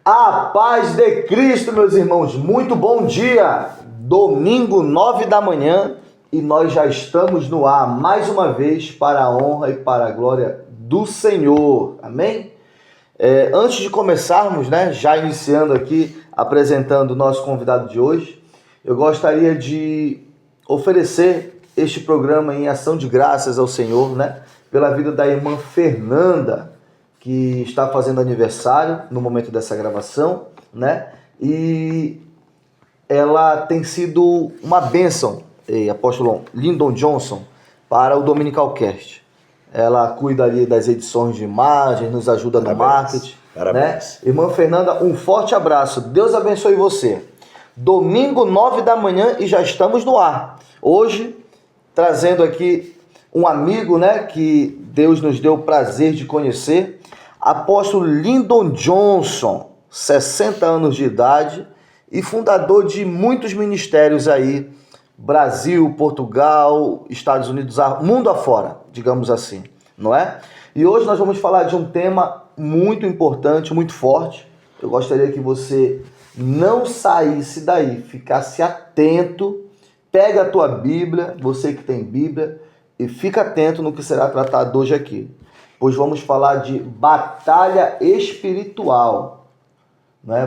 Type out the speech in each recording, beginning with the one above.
A paz de Cristo, meus irmãos, muito bom dia! Domingo, 9 da manhã, e nós já estamos no ar mais uma vez para a honra e para a glória do Senhor, amém? Antes de começarmos, já iniciando aqui, apresentando o nosso convidado de hoje, eu gostaria de oferecer este programa em ação de graças ao Senhor, pela vida da irmã Fernanda, que está fazendo aniversário no momento dessa gravação, E ela tem sido uma bênção, apóstolo Lyndon Johnson, para o Dominical Cast. Ela cuida ali das edições de imagens, nos ajuda no marketing. Parabéns. Irmã Fernanda, um forte abraço. Deus abençoe você. Domingo, 9 da manhã, e já estamos no ar. Hoje, trazendo aqui um amigo, que Deus nos deu o prazer de conhecer, apóstolo Lyndon Johnson, 60 anos de idade e fundador de muitos ministérios aí, Brasil, Portugal, Estados Unidos, mundo afora, digamos assim, não é? E hoje nós vamos falar de um tema muito importante, muito forte. Eu gostaria que você não saísse daí, ficasse atento, pega a tua Bíblia, você que tem Bíblia, e fica atento no que será tratado hoje aqui. Pois vamos falar de batalha espiritual.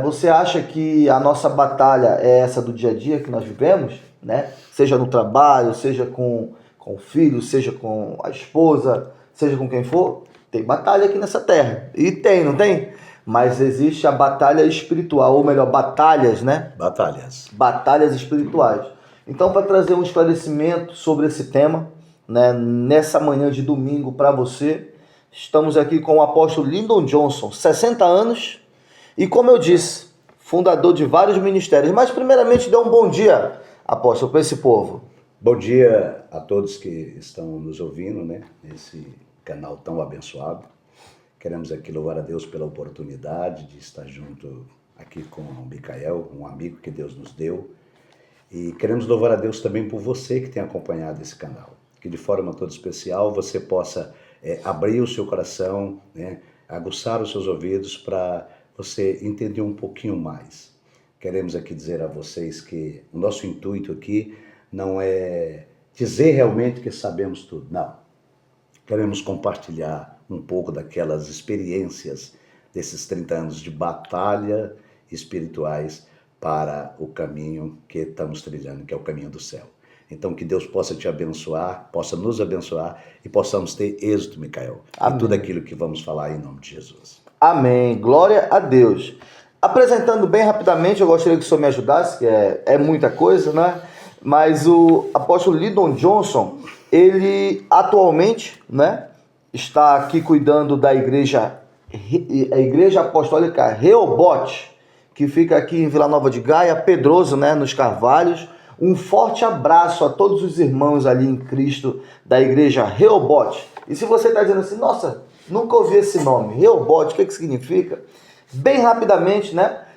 Você acha que a nossa batalha é essa do dia a dia que nós vivemos? Seja no trabalho, seja com o filho, seja com a esposa, seja com quem for. Tem batalha aqui nessa terra. E tem, não tem? Mas existe a batalha espiritual, ou melhor, batalhas, Batalhas espirituais. Então, para trazer um esclarecimento sobre esse tema, nessa manhã de domingo para você, estamos aqui com o apóstolo Lyndon Johnson, 60 anos, e como eu disse, fundador de vários ministérios. Mas primeiramente, dê um bom dia, apóstolo, para esse povo. Bom dia a todos que estão nos ouvindo, nesse canal tão abençoado. Queremos aqui louvar a Deus pela oportunidade de estar junto aqui com o Micael, um amigo que Deus nos deu. E queremos louvar a Deus também por você que tem acompanhado esse canal. Que de forma toda especial você possa abrir o seu coração, aguçar os seus ouvidos para você entender um pouquinho mais. Queremos aqui dizer a vocês que o nosso intuito aqui não é dizer realmente que sabemos tudo, não. Queremos compartilhar um pouco daquelas experiências desses 30 anos de batalha espirituais para o caminho que estamos trilhando, que é o caminho do céu. Então, que Deus possa te abençoar, possa nos abençoar e possamos ter êxito, Micael, em tudo aquilo que vamos falar em nome de Jesus. Amém. Glória a Deus. Apresentando bem rapidamente, eu gostaria que o senhor me ajudasse, que é muita coisa, Mas o apóstolo Lyndon Johnson, ele atualmente, está aqui cuidando da igreja, a Igreja Apostólica Rehobote, que fica aqui em Vila Nova de Gaia, Pedroso, nos Carvalhos. Um forte abraço a todos os irmãos ali em Cristo da Igreja Rehobote. E se você está dizendo assim, nossa, nunca ouvi esse nome, Rehobote, o que significa? Bem rapidamente,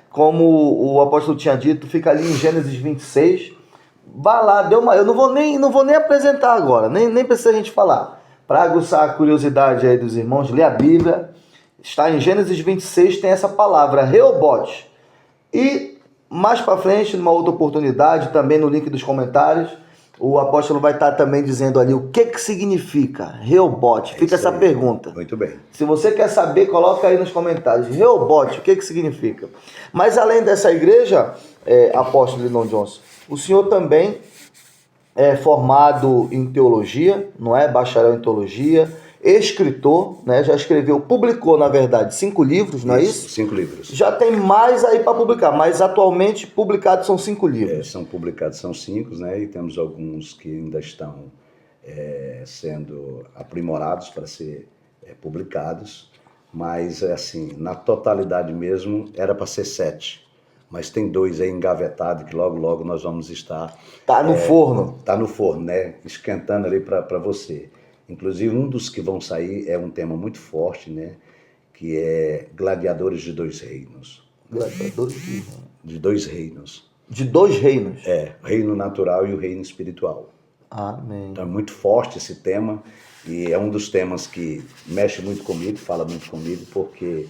como o apóstolo tinha dito, fica ali em Gênesis 26. Vá lá, eu não vou nem apresentar agora, nem precisa a gente falar. Para aguçar a curiosidade aí dos irmãos, lê a Bíblia. Está em Gênesis 26, tem essa palavra, Rehobote. E mais para frente, numa outra oportunidade, também no link dos comentários, o apóstolo vai estar também dizendo ali o que significa Rehobote. Fica essa pergunta. Muito bem. Se você quer saber, coloca aí nos comentários. Rehobote, o que significa? Mas além dessa igreja, apóstolo Lyndon Johnson, o senhor também é formado em teologia, não é? Bacharel em teologia, escritor, já escreveu, publicou, na verdade, 5 livros, não é isso? 5 livros. Já tem mais aí para publicar, mas atualmente publicados são 5 livros. São publicados, são 5, e temos alguns que ainda estão sendo aprimorados para ser publicados, mas assim, na totalidade mesmo, era para ser 7. Mas tem 2 aí engavetados que logo nós vamos estar... Tá no forno. Tá no forno, esquentando ali para você. Inclusive, um dos que vão sair é um tema muito forte, que é Gladiadores de 2 reinos. Gladiadores de 2 reinos. De 2 reinos? O reino natural e o reino espiritual. Amém. Então é muito forte esse tema e é um dos temas que mexe muito comigo, fala muito comigo, porque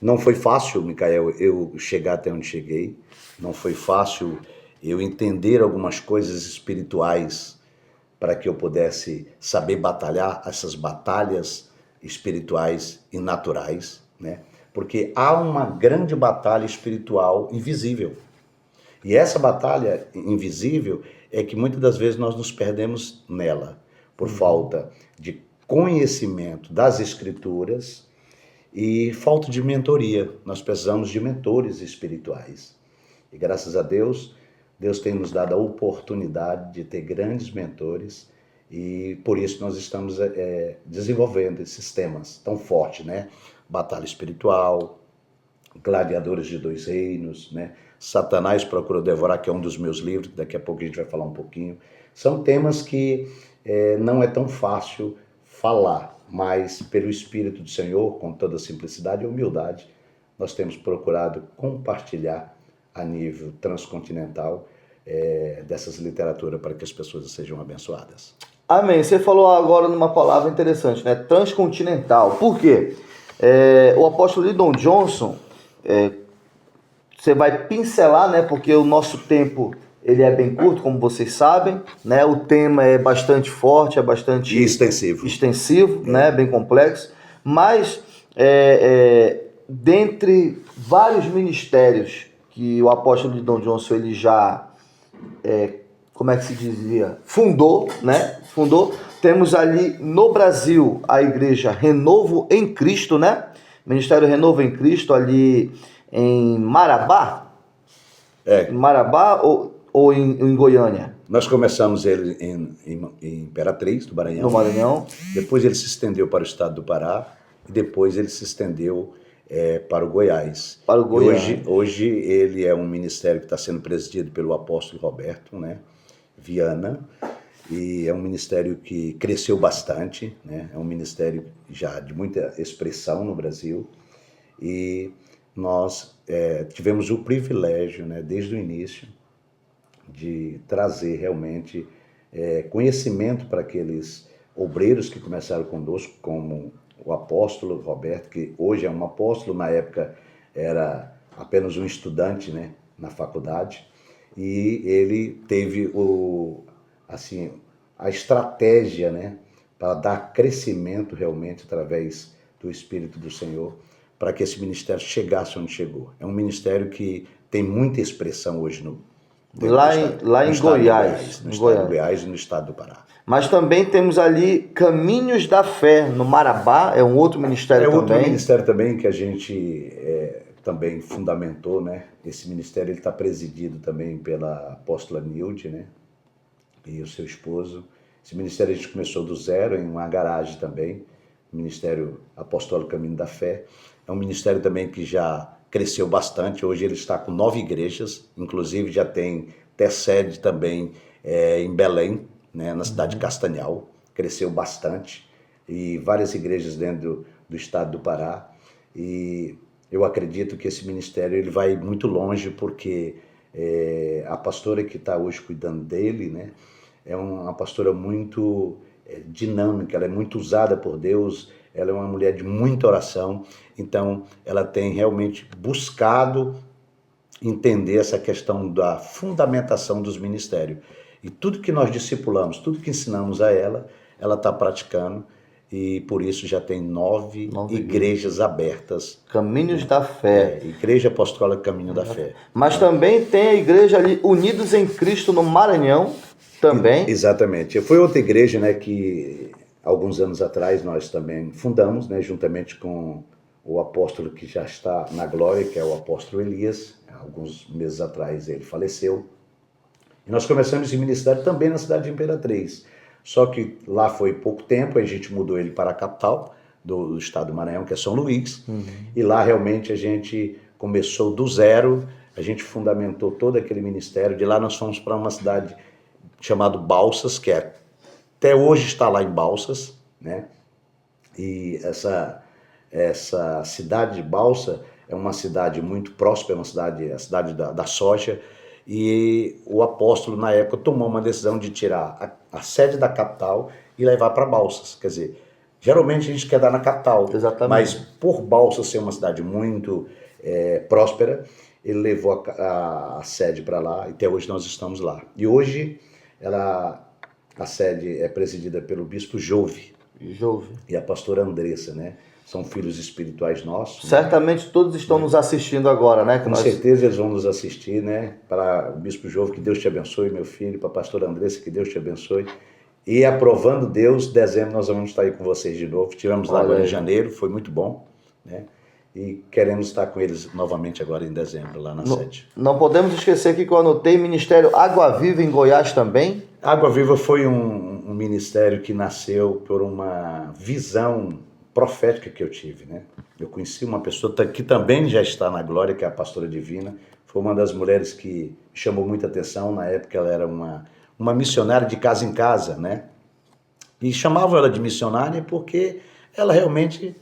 Não foi fácil, Micael, eu chegar até onde cheguei. Não foi fácil eu entender algumas coisas espirituais para que eu pudesse saber batalhar essas batalhas espirituais e naturais, né? Porque há uma grande batalha espiritual invisível. E essa batalha invisível é que muitas das vezes nós nos perdemos nela, por falta de conhecimento das Escrituras e falta de mentoria. Nós precisamos de mentores espirituais. E graças a Deus, Deus tem nos dado a oportunidade de ter grandes mentores e por isso nós estamos desenvolvendo esses temas tão fortes, né? Batalha espiritual, gladiadores de dois reinos, né? Satanás procura devorar, que é um dos meus livros, daqui a pouco a gente vai falar um pouquinho. São temas que não é tão fácil falar, mas pelo Espírito do Senhor, com toda a simplicidade e humildade, nós temos procurado compartilhar a nível transcontinental dessas literaturas para que as pessoas sejam abençoadas. Amém. Você falou agora numa palavra interessante, né? Transcontinental. Por quê? O apóstolo Lyndon Johnson, você vai pincelar, né? Porque o nosso tempo ele é bem curto, como vocês sabem, né? O tema é bastante forte, é bastante extensivo, né? Bem complexo. Mas dentre vários ministérios que o apóstolo Lyndon Johnson ele já como é que se dizia? Fundou. Temos ali no Brasil a igreja Renovo em Cristo, né? Ministério Renovo em Cristo ali em Marabá. Em Marabá ou em Goiânia? Nós começamos ele em Imperatriz, do Maranhão. No Maranhão. Depois ele se estendeu para o estado do Pará e depois ele se estendeu para o Goiás. Para o Goiás. Hoje ele é um ministério que está sendo presidido pelo apóstolo Roberto, né? Viana, e é um ministério que cresceu bastante, né? É um ministério já de muita expressão no Brasil e nós tivemos o privilégio, né, desde o início, de trazer realmente conhecimento para aqueles obreiros que começaram conosco, como o apóstolo Roberto, que hoje é um apóstolo, na época era apenas um estudante, né, na faculdade, e ele teve a estratégia, né, para dar crescimento realmente através do Espírito do Senhor, para que esse ministério chegasse onde chegou. É um ministério que tem muita expressão hoje lá em Goiás. No estado do Goiás e no estado do Pará. Mas também temos ali Caminhos da Fé, no Marabá, é um outro ministério também. É outro ministério também que a gente também fundamentou, né? Esse ministério está presidido também pela apóstola Nilde, né? E o seu esposo. Esse ministério a gente começou do zero, em uma garagem também, Ministério Apostólico Caminho da Fé. É um ministério também que já cresceu bastante, hoje ele está com 9 igrejas, inclusive já tem até sede também em Belém, né? Na cidade de Castanhal, cresceu bastante, e várias igrejas dentro do estado do Pará, e eu acredito que esse ministério ele vai muito longe, porque a pastora que está hoje cuidando dele, né, é uma pastora muito dinâmica, ela é muito usada por Deus, ela é uma mulher de muita oração, então ela tem realmente buscado entender essa questão da fundamentação dos ministérios. E tudo que nós discipulamos, tudo que ensinamos a ela, ela está praticando, e por isso já tem 9 igrejas abertas. Caminhos da Fé. Igreja Apostólica Caminho da Fé. Mas também tem a igreja ali, Unidos em Cristo, no Maranhão, também. Exatamente. Foi outra igreja, né, que alguns anos atrás nós também fundamos, né, juntamente com o apóstolo que já está na glória, que é o apóstolo Elias. Alguns meses atrás ele faleceu. E nós começamos esse ministério também na cidade de Imperatriz. Só que lá foi pouco tempo, a gente mudou ele para a capital do estado do Maranhão, que é São Luís. E lá realmente a gente começou do zero, a gente fundamentou todo aquele ministério. De lá nós fomos para uma cidade chamada Balsas, que até hoje está lá em Balsas, né? E essa cidade de Balsa é uma cidade muito próspera, a cidade da soja, e o apóstolo na época tomou uma decisão de tirar a sede da capital e levar para Balsas. Quer dizer, Geralmente a gente quer dar na capital, Exatamente. mas por Balsas ser uma cidade muito próspera, ele levou a sede para lá e até hoje nós estamos lá. E hoje a sede é presidida pelo bispo Jove Jove. e a pastora Andressa, né? São filhos espirituais nossos. Certamente todos estão nos assistindo agora, né? Com certeza eles vão nos assistir, né? Para o bispo Jove, que Deus te abençoe, meu filho. Para a pastora Andressa, que Deus te abençoe. E aprovando Deus, dezembro nós vamos estar aí com vocês de novo. Tivemos lá agora em janeiro, foi muito bom, né? E queremos estar com eles novamente agora em dezembro, lá na sede. Não podemos esquecer que eu anotei Ministério Água Viva em Goiás também. Água Viva foi um ministério que nasceu por uma visão profética que eu tive, né? Eu conheci uma pessoa que também já está na glória, que é a pastora Divina. Foi uma das mulheres que chamou muita atenção. Na época ela era uma missionária de casa em casa, né? E chamavam ela de missionária porque ela realmente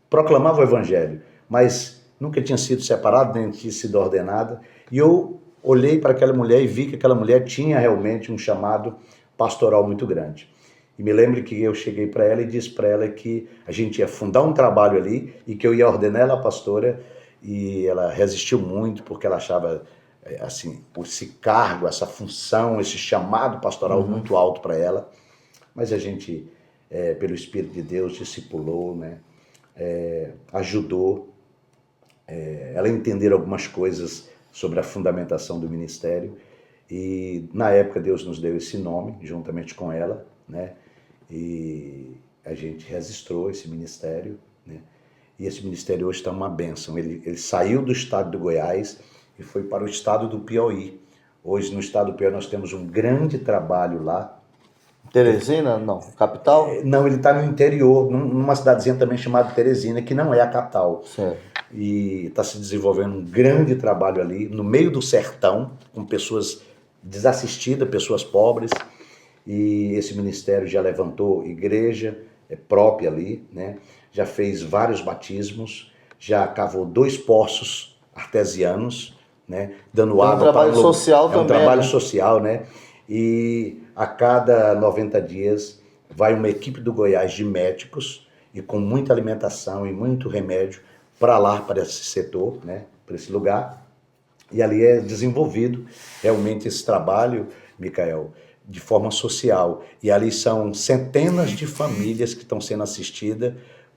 proclamava o evangelho, mas nunca tinha sido separada, nem tinha sido ordenada. E eu olhei para aquela mulher e vi que aquela mulher tinha realmente um chamado pastoral muito grande. E me lembro que eu cheguei para ela e disse para ela que a gente ia fundar um trabalho ali e que eu ia ordenar ela a pastora, e ela resistiu muito porque ela achava assim, esse cargo, essa função, esse chamado pastoral muito alto para ela. Mas a gente, pelo Espírito de Deus, discipulou, né? Ajudou ela a entender algumas coisas sobre a fundamentação do ministério. E na época Deus nos deu esse nome, juntamente com ela, né? E a gente registrou esse ministério, né? E esse ministério hoje está uma bênção. Ele saiu do estado do Goiás e foi para o estado do Piauí. Hoje no estado do Piauí nós temos um grande trabalho lá. Teresina? Não. Capital? Não, ele está no interior, numa cidadezinha também chamada Teresina, que não é a capital. Certo. E está se desenvolvendo um grande trabalho ali, no meio do sertão, com pessoas desassistidas, pessoas pobres. E esse ministério já levantou igreja própria ali, né? Já fez vários batismos, já cavou 2 poços artesianos, né? Dando água. É um trabalho social também. É um trabalho social, né? E a cada 90 dias vai uma equipe do Goiás de médicos e com muita alimentação e muito remédio para lá, para esse setor, né? Para esse lugar. E ali é desenvolvido realmente esse trabalho, Micael, de forma social. E ali são centenas de famílias que estão sendo assistidas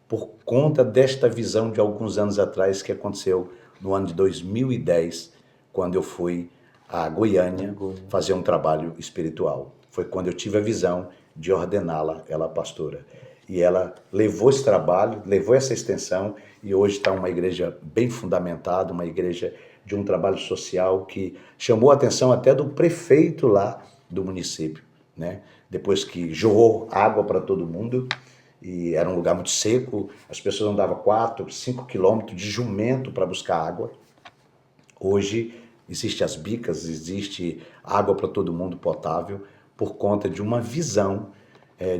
por conta desta visão de alguns anos atrás que aconteceu no ano de 2010, quando eu fui a Goiânia fazer um trabalho espiritual. Foi quando eu tive a visão de ordená-la, ela pastora. E ela levou esse trabalho, levou essa extensão, e hoje está uma igreja bem fundamentada, uma igreja de um trabalho social que chamou a atenção até do prefeito lá do município, né? Depois que jorrou água para todo mundo, e era um lugar muito seco, as pessoas andavam 4, 5 quilômetros de jumento para buscar água. Hoje existe as bicas, existe água para todo mundo potável, por conta de uma visão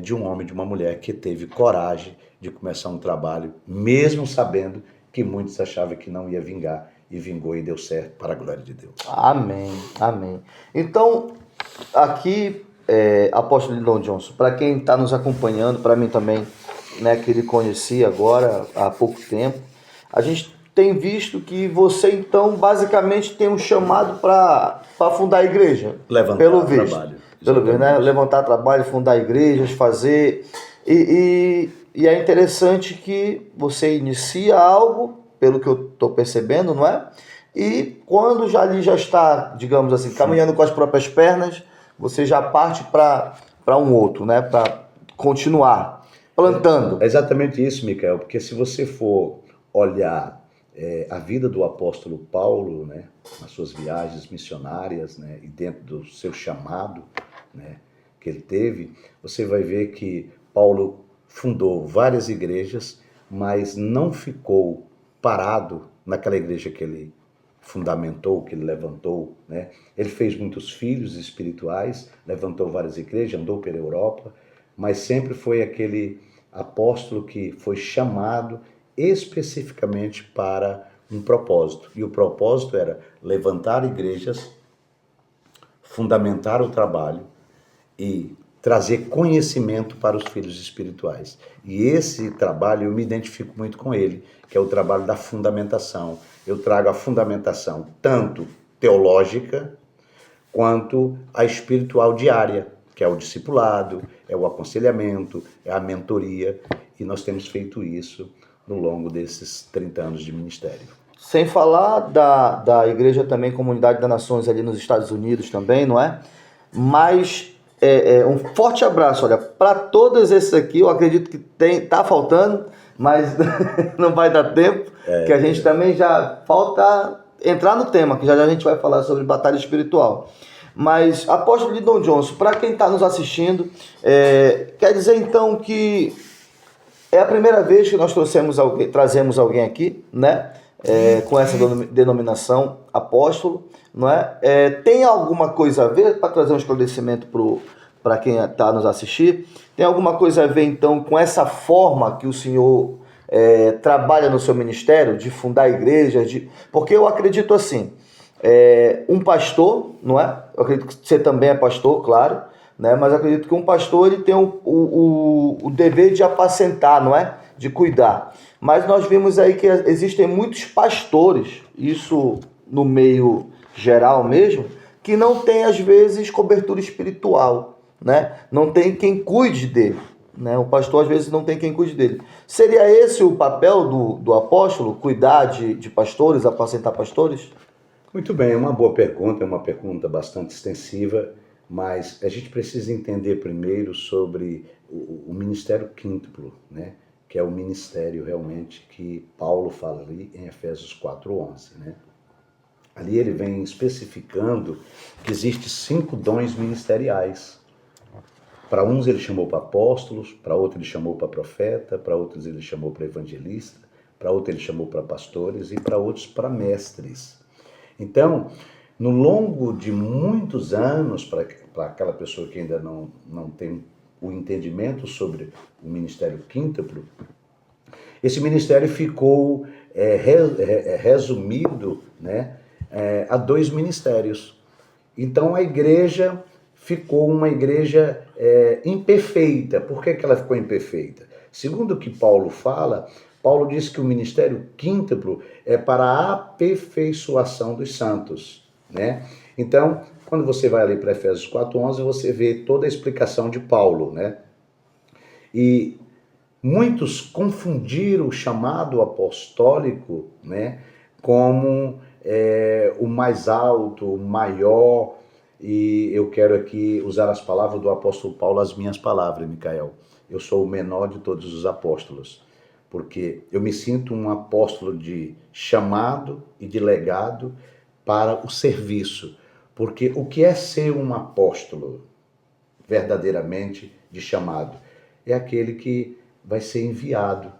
de um homem, de uma mulher que teve coragem de começar um trabalho, mesmo sabendo que muitos achavam que não ia vingar, e vingou e deu certo, para a glória de Deus. Amém, amém. Então, aqui, apóstolo Lindon Johnson, para quem está nos acompanhando, para mim também, né, que ele conhecia agora há pouco tempo, a gente tem visto que você, então, basicamente tem um chamado para fundar a igreja. Levantar pelo visto. Trabalho. Pelo visto, né? Levantar trabalho, fundar igrejas, fazer... E é interessante que você inicia algo, pelo que eu estou percebendo, não é? E quando ali já está, digamos assim, caminhando com as próprias pernas, você já parte para um outro, né? Para continuar plantando. É exatamente isso, Micael, porque se você for olhar a vida do apóstolo Paulo, né, nas suas viagens missionárias, né, e dentro do seu chamado, né, que ele teve, você vai ver que Paulo fundou várias igrejas, mas não ficou parado naquela igreja que ele fundamentou, que ele levantou, né? Ele fez muitos filhos espirituais, levantou várias igrejas, andou pela Europa, mas sempre foi aquele apóstolo que foi chamado especificamente para um propósito. E o propósito era levantar igrejas, fundamentar o trabalho e trazer conhecimento para os filhos espirituais. E esse trabalho eu me identifico muito com ele, que é o trabalho da fundamentação. Eu trago a fundamentação tanto teológica quanto a espiritual diária, que é o discipulado, é o aconselhamento, é a mentoria, e nós temos feito isso no longo desses 30 anos de ministério. Sem falar da igreja também, Comunidade das Nações ali nos Estados Unidos também, não é? Mas um forte abraço, olha, para todos esses aqui, eu acredito que tá faltando, mas não vai dar tempo, que a gente também já falta entrar no tema, que já a gente vai falar sobre batalha espiritual. Mas, apóstolo Lydon Johnson, para quem está nos assistindo, quer dizer então que é a primeira vez que nós trazemos alguém aqui, né? Com essa denominação apóstolo, não é? Tem alguma coisa a ver, para trazer um esclarecimento para quem está nos assistir, tem alguma coisa a ver então com essa forma que o senhor trabalha no seu ministério, de fundar igrejas, porque eu acredito assim, um pastor, não é? Eu acredito que você também é pastor, claro, né? Mas eu acredito que um pastor ele tem o dever de apacentar, não é? De cuidar. Mas nós vimos aí que existem muitos pastores, isso no meio geral mesmo, que não tem às vezes cobertura espiritual, né? Não tem quem cuide dele, né? O pastor às vezes não tem quem cuide dele. Seria esse o papel do apóstolo, cuidar de pastores, apacentar pastores? Muito bem, é uma boa pergunta, é uma pergunta bastante extensiva, mas a gente precisa entender primeiro sobre o ministério quíntuplo, né? Que é o ministério realmente que Paulo fala ali em Efésios 4:11, né? Ali ele vem especificando que existem 5 dons ministeriais. Para uns ele chamou para apóstolos, para outros ele chamou para profeta, para outros ele chamou para evangelista, para outros ele chamou para pastores e para outros para mestres. Então, no longo de muitos anos, para aquela pessoa que ainda não tem o entendimento sobre o ministério quíntuplo, esse ministério ficou resumido, né, a 2 ministérios. Então a igreja ficou uma igreja imperfeita. Por que ela ficou imperfeita? Segundo o que Paulo fala, Paulo diz que o ministério quíntuplo é para a aperfeiçoação dos santos, né? Então, quando você vai ali para Efésios 4:11, você vê toda a explicação de Paulo, né? E muitos confundiram o chamado apostólico, né, como o mais alto, o maior, e eu quero aqui usar as palavras do apóstolo Paulo, as minhas palavras, Micael. Eu sou o menor de todos os apóstolos, porque eu me sinto um apóstolo de chamado e de legado para o serviço. Porque o que é ser um apóstolo verdadeiramente de chamado? É aquele que vai ser enviado,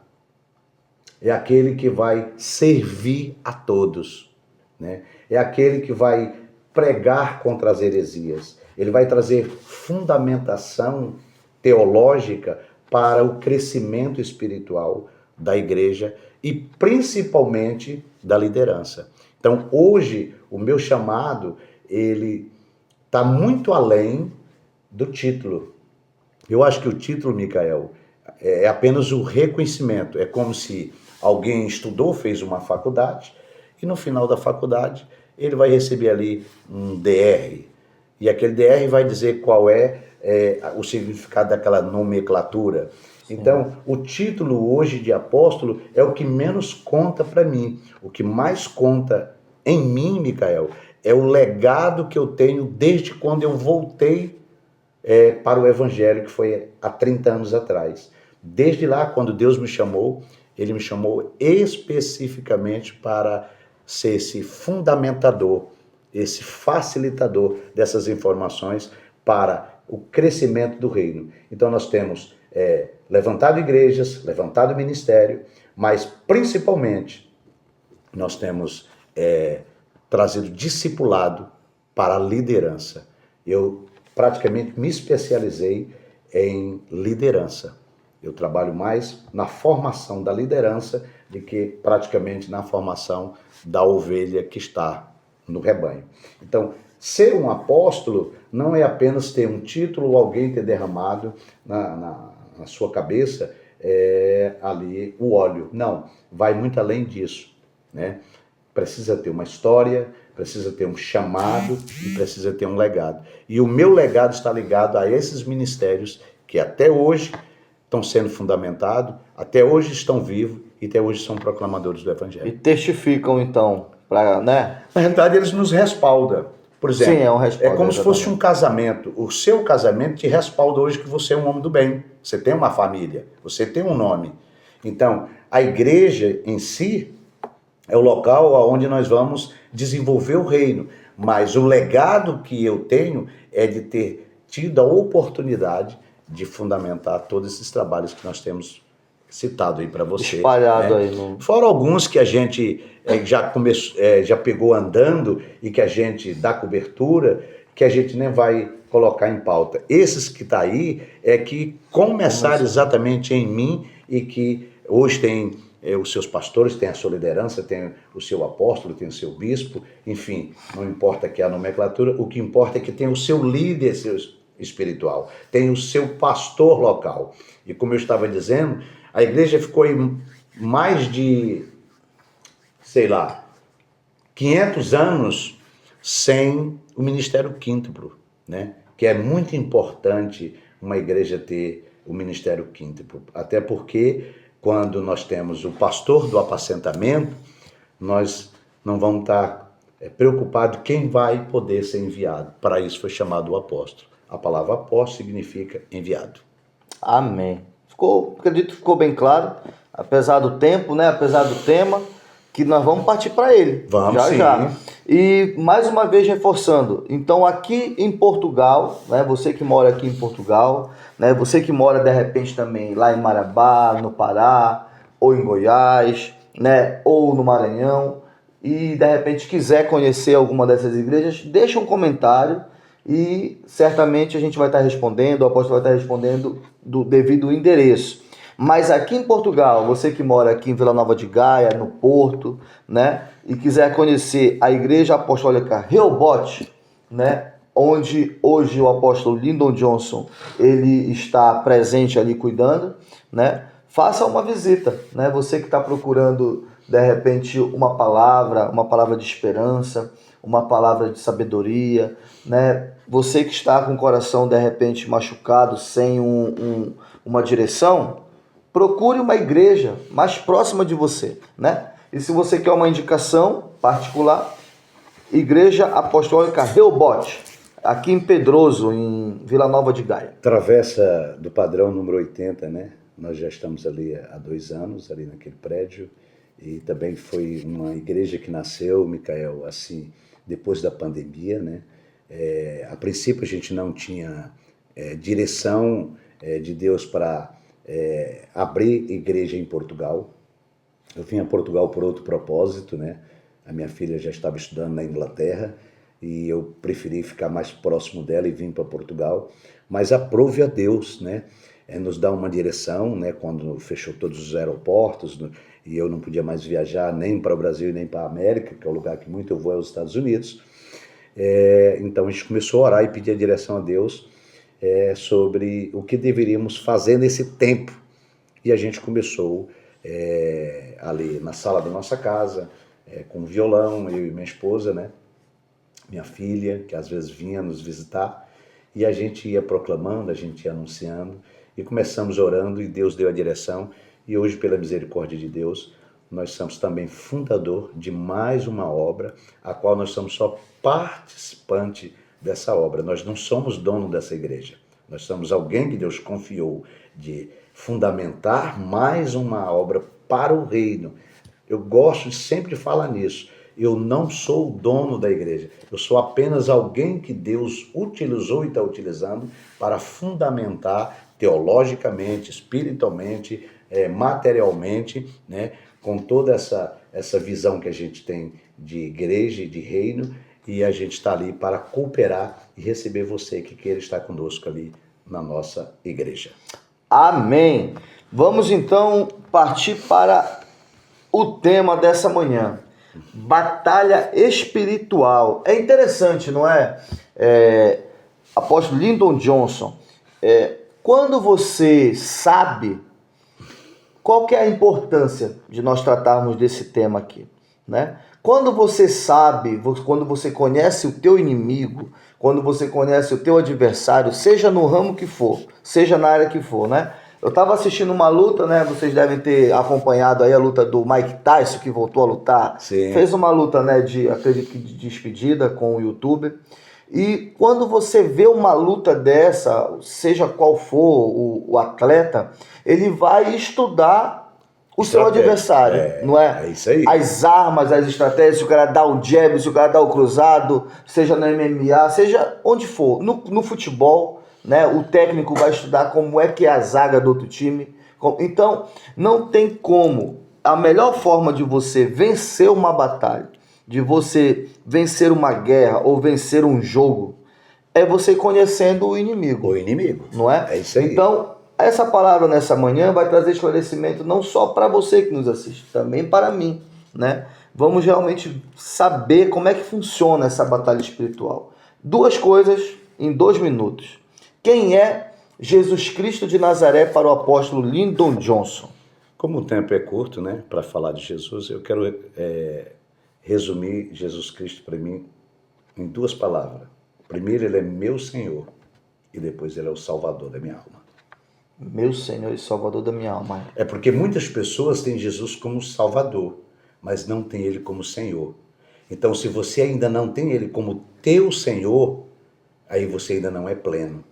é aquele que vai servir a todos, né? É aquele que vai pregar contra as heresias, ele vai trazer fundamentação teológica para o crescimento espiritual da igreja e principalmente da liderança. Então hoje o meu chamado, ele está muito além do título. Eu acho que o título, Micael, é apenas o reconhecimento. É como se alguém estudou, fez uma faculdade, e no final da faculdade ele vai receber ali um DR. E aquele DR vai dizer qual é o significado daquela nomenclatura. Então, o título hoje de apóstolo é o que menos conta para mim. O que mais conta em mim, Micael, é o legado que eu tenho desde quando eu voltei para o Evangelho, que foi há 30 anos atrás. Desde lá, quando Deus me chamou, Ele me chamou especificamente para ser esse fundamentador, esse facilitador dessas informações para o crescimento do reino. Então nós temos levantado igrejas, levantado ministério, mas principalmente nós temos trazido discipulado para a liderança. Eu praticamente me especializei em liderança. Eu trabalho mais na formação da liderança do que praticamente na formação da ovelha que está no rebanho. Então, ser um apóstolo não é apenas ter um título ou alguém ter derramado na sua cabeça ali o óleo. Não, vai muito além disso, né? Precisa ter uma história, precisa ter um chamado e precisa ter um legado. E o meu legado está ligado a esses ministérios que até hoje estão sendo fundamentados, até hoje estão vivos e até hoje são proclamadores do E Evangelho. testificam então, né? Na realidade, eles nos respaldam. Por exemplo, Sim, é um respaldo, como se fosse um exatamente. casamento. O seu casamento te respalda hoje que você é um homem do bem. Você tem uma família, você tem um nome. Então, a igreja em si é o local onde nós vamos desenvolver o reino. Mas o legado que eu tenho é de ter tido a oportunidade de fundamentar todos esses trabalhos que nós temos citado aí para você. Espalhado né? aí no... Fora alguns que a gente já pegou andando e que a gente dá cobertura, que a gente nem vai colocar em pauta. Esses que tá aí é que começaram exatamente em mim e que hoje tem os seus pastores, tem a sua liderança, tem o seu apóstolo, tem o seu bispo, enfim, não importa que a nomenclatura, o que importa é que tem o seu líder espiritual, tem o seu pastor local. E como eu estava dizendo, a igreja ficou aí mais de, sei lá, 500 anos sem o ministério quíntuplo, né? Que é muito importante uma igreja ter o ministério quíntuplo, até porque quando nós temos o pastor do apacentamento, nós não vamos estar preocupados quem vai poder ser enviado. Para isso foi chamado o apóstolo. A palavra apóstolo significa enviado. Amém. Acredito que ficou bem claro, apesar do tempo, né? Apesar do tema, que nós vamos partir para ele. Vamos, sim. Já. E mais uma vez reforçando, então aqui em Portugal, né? Você que mora aqui em Portugal, né? Você que mora de repente também lá em Marabá, no Pará, ou em Goiás, né? Ou no Maranhão, e de repente quiser conhecer alguma dessas igrejas, deixa um comentário. E certamente a gente vai estar respondendo, o apóstolo vai estar respondendo do devido endereço. Mas aqui em Portugal, você que mora aqui em Vila Nova de Gaia, no Porto, né, e quiser conhecer a Igreja Apostólica Rehoboth, né, onde hoje o apóstolo Lyndon Johnson ele está presente ali cuidando, né, faça uma visita, né, você que está procurando de repente uma palavra de esperança, uma palavra de sabedoria, né? Você que está com o coração de repente machucado, sem uma direção, procure uma igreja mais próxima de você, né? E se você quer uma indicação particular, Igreja Apostólica Rehoboth, aqui em Pedroso, em Vila Nova de Gaia. Travessa do Padrão número 80, né? Nós já estamos ali há 2 anos, ali naquele prédio, e também foi uma igreja que nasceu, Micael, assim, depois da pandemia, né? A princípio a gente não tinha direção de Deus para abrir igreja em Portugal. Eu vim a Portugal por outro propósito, né? A minha filha já estava estudando na Inglaterra e eu preferi ficar mais próximo dela e vim para Portugal. Mas aprove a Deus, né? Nos dar uma direção, né? Quando fechou todos os aeroportos e eu não podia mais viajar nem para o Brasil nem para a América, que é o lugar que muito eu vou, é os Estados Unidos. Então a gente começou a orar e pedir a direção a Deus sobre o que deveríamos fazer nesse tempo. E a gente começou ali na sala da nossa casa, com violão, eu e minha esposa, né? Minha filha, que às vezes vinha nos visitar, e a gente ia proclamando, a gente ia anunciando, e começamos orando, e Deus deu a direção, e hoje, pela misericórdia de Deus, nós somos também fundador de mais uma obra, a qual nós somos só participante dessa obra. Nós não somos dono dessa igreja. Nós somos alguém que Deus confiou de fundamentar mais uma obra para o reino. Eu gosto de sempre falar nisso. Eu não sou o dono da igreja. Eu sou apenas alguém que Deus utilizou e está utilizando para fundamentar teologicamente, espiritualmente, materialmente, né? Com toda essa visão que a gente tem de igreja e de reino, e a gente está ali para cooperar e receber você que queira estar conosco ali na nossa igreja. Amém. Vamos então partir para o tema dessa manhã. Batalha espiritual. É interessante, não é? Apóstolo Lyndon Johnson, quando você sabe qual que é a importância de nós tratarmos desse tema aqui, né? Quando você sabe, quando você conhece o teu inimigo, quando você conhece o teu adversário, seja no ramo que for, seja na área que for, né? Eu estava assistindo uma luta, né? Vocês devem ter acompanhado aí a luta do Mike Tyson, que voltou a lutar. Sim. Fez uma luta, né, acredito que de despedida com o YouTuber. E quando você vê uma luta dessa, seja qual for o atleta, ele vai estudar o seu adversário, não é? É isso aí. As armas, as estratégias, se o cara dá o jab, se o cara dá o cruzado, seja no MMA, seja onde for. No futebol, né, o técnico vai estudar como é que é a zaga do outro time. Então, não tem como. A melhor forma de você vencer uma batalha, de você vencer uma guerra ou vencer um jogo, é você conhecendo o inimigo. O inimigo. Não é? É isso aí. Então, essa palavra nessa manhã vai trazer esclarecimento não só para você que nos assiste, também para mim, né? Vamos realmente saber como é que funciona essa batalha espiritual. 2 coisas em 2 minutos. Quem é Jesus Cristo de Nazaré para o apóstolo Lyndon Johnson? Como o tempo é curto, né, para falar de Jesus, eu quero resumir Jesus Cristo para mim em 2 palavras. Primeiro, ele é meu Senhor, e depois ele é o Salvador da minha alma. Meu Senhor e Salvador da minha alma. É porque muitas pessoas têm Jesus como Salvador, mas não tem ele como Senhor. Então, se você ainda não tem ele como teu Senhor, aí você ainda não é pleno,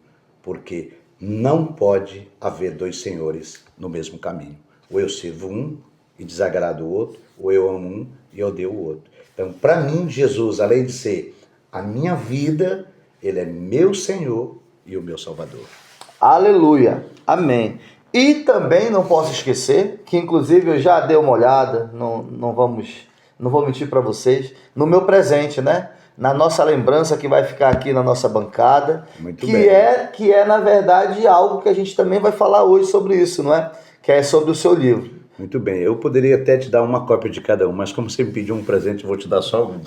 porque não pode haver 2 senhores no mesmo caminho. Ou eu sirvo um e desagrado o outro, ou eu amo um e odeio o outro. Então, para mim, Jesus, além de ser a minha vida, ele é meu Senhor e o meu Salvador. Aleluia, amém. E também não posso esquecer, que inclusive eu já dei uma olhada, não vou mentir para vocês, no meu presente, né? Na nossa lembrança que vai ficar aqui na nossa bancada, Muito bem. Que é na verdade algo que a gente também vai falar hoje sobre isso, não é? Que é sobre o seu livro. Muito bem, eu poderia até te dar uma cópia de cada um, mas como você me pediu um presente, eu vou te dar só um.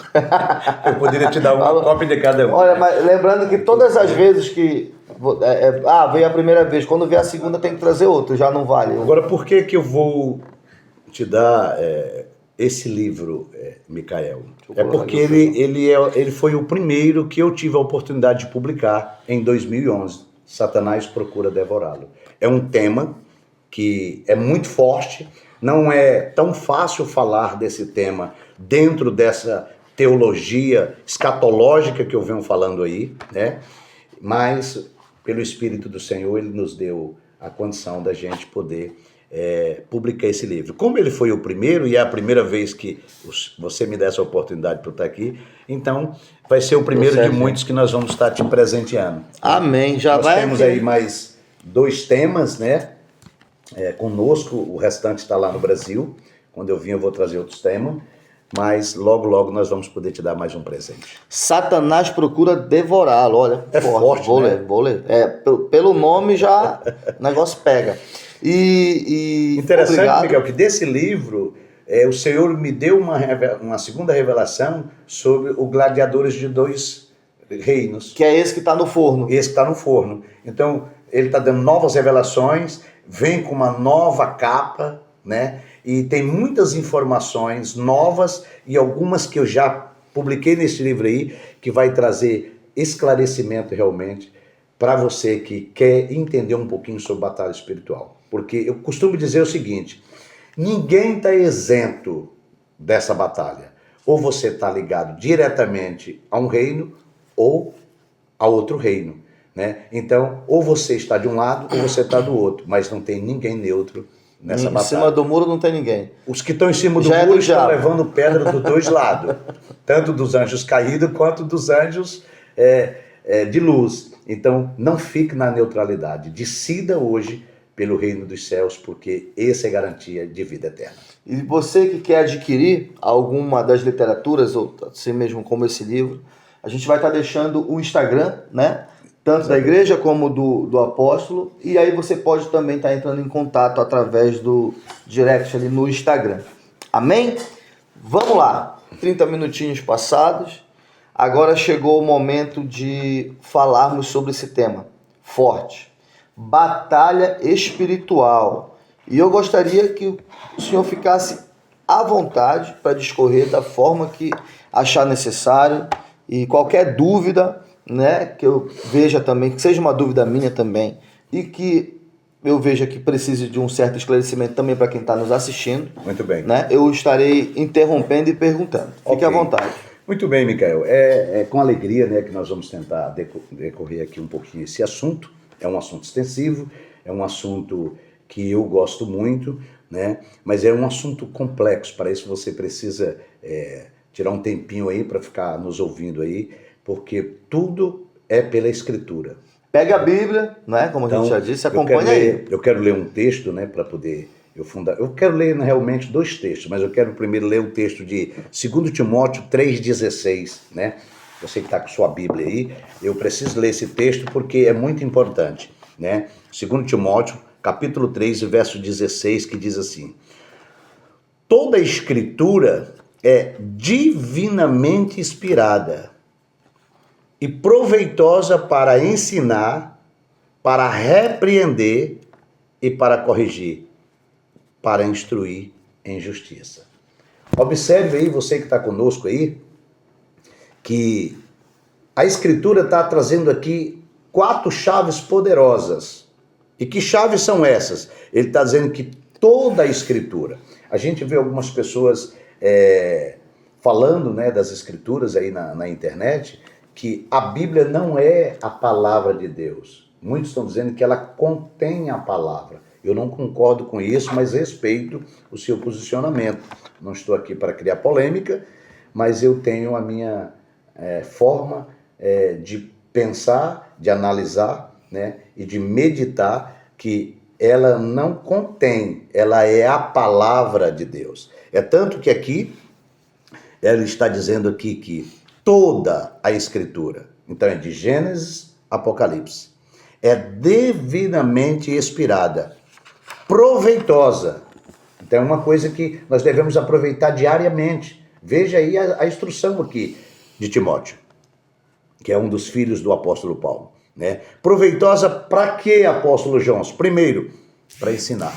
Eu poderia te dar uma cópia de cada um. Olha, mas lembrando que todas as vezes que... veio a primeira vez, quando vier a segunda tem que trazer outro, já não vale. Agora, por que eu vou te dar esse livro, Micael? É porque ele foi o primeiro que eu tive a oportunidade de publicar em 2011. Satanás procura devorá-lo. É um tema que é muito forte, não é tão fácil falar desse tema dentro dessa teologia escatológica que eu venho falando aí, né? Mas, pelo Espírito do Senhor, ele nos deu a condição da gente poder publicar esse livro. Como ele foi o primeiro, e é a primeira vez que você me dá essa oportunidade para eu estar aqui, então vai ser o primeiro de muitos que nós vamos estar te presenteando. Amém. Nós temos aí mais 2 temas, né? Conosco, o restante está lá no Brasil. Quando eu vim eu vou trazer outros temas, mas logo nós vamos poder te dar mais um presente. Satanás procura devorá-lo, olha, forte, vou né? ler. Pelo nome já o negócio pega. Interessante, obrigado. Miguel, que desse livro o Senhor me deu uma segunda revelação sobre o Gladiadores de 2 Reinos. Que é esse que está no forno. Esse que está no forno. Então, ele está dando novas revelações, vem com uma nova capa, né? E tem muitas informações novas e algumas que eu já publiquei nesse livro aí, que vai trazer esclarecimento realmente para você que quer entender um pouquinho sobre batalha espiritual. Porque eu costumo dizer o seguinte, ninguém está isento dessa batalha. Ou você está ligado diretamente a um reino ou a outro reino, né? Então, ou você está de um lado ou você está do outro, mas não tem ninguém neutro nessa batalha. Em cima do muro não tem ninguém. Os que estão em cima do Já muro do estão diabo. levando pedra dos 2 lados, tanto dos anjos caídos quanto dos anjos de luz. Então, não fique na neutralidade. Decida hoje pelo reino dos céus, porque essa é garantia de vida eterna. E você que quer adquirir alguma das literaturas, ou assim mesmo como esse livro, a gente vai estar deixando o Instagram, né? Tanto da igreja como do apóstolo. E aí você pode também estar entrando em contato através do direct ali no Instagram. Amém? Vamos lá. 30 minutinhos passados. Agora chegou o momento de falarmos sobre esse tema forte, batalha espiritual. E eu gostaria que o senhor ficasse à vontade para discorrer da forma que achar necessário, e qualquer dúvida, né, que eu veja também, que seja uma dúvida minha também, e que eu veja que precise de um certo esclarecimento também para quem está nos assistindo. Muito bem. Né, eu estarei interrompendo e perguntando. Fique à vontade. Muito bem, Micael. É com alegria, né, que nós vamos tentar decorrer aqui um pouquinho esse assunto. É um assunto extensivo, é um assunto que eu gosto muito, né, mas é um assunto complexo. Para isso você precisa tirar um tempinho aí para ficar nos ouvindo aí, porque tudo é pela Escritura. Pega a Bíblia, né, como a gente já disse, acompanha aí. Eu quero ler um texto, né, para poder... Eu quero ler realmente 2 textos, mas eu quero primeiro ler o texto de 2 Timóteo 3,16, né? Você que está com sua Bíblia aí, eu preciso ler esse texto porque é muito importante, né? 2 Timóteo, capítulo 3, verso 16, que diz assim: toda a Escritura é divinamente inspirada e proveitosa para ensinar, para repreender e para corrigir, para instruir em justiça. Observe aí, você que está conosco aí, que a Escritura está trazendo aqui 4 chaves poderosas. E que chaves são essas? Ele está dizendo que toda a Escritura. A gente vê algumas pessoas falando, né, das Escrituras aí na internet, que a Bíblia não é a palavra de Deus. Muitos estão dizendo que ela contém a palavra. Eu não concordo com isso, mas respeito o seu posicionamento. Não estou aqui para criar polêmica, mas eu tenho a minha forma de pensar, de analisar, né, e de meditar, que ela não contém, ela é a palavra de Deus. É tanto que aqui, ela está dizendo aqui que toda a Escritura, então é de Gênesis a Apocalipse, é devidamente inspirada, proveitosa. Então é uma coisa que nós devemos aproveitar diariamente. Veja aí a instrução aqui de Timóteo, que é um dos filhos do apóstolo Paulo, né? Proveitosa para quê, apóstolo João? Primeiro, para ensinar.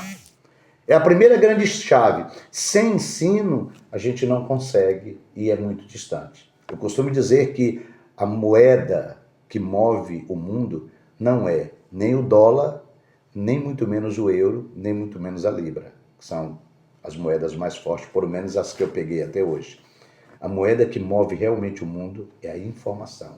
É a primeira grande chave. Sem ensino, a gente não consegue e é muito distante. Eu costumo dizer que a moeda que move o mundo não é nem o dólar, nem muito menos o euro, nem muito menos a libra, que são as moedas mais fortes, por menos as que eu peguei até hoje. A moeda que move realmente o mundo é a informação,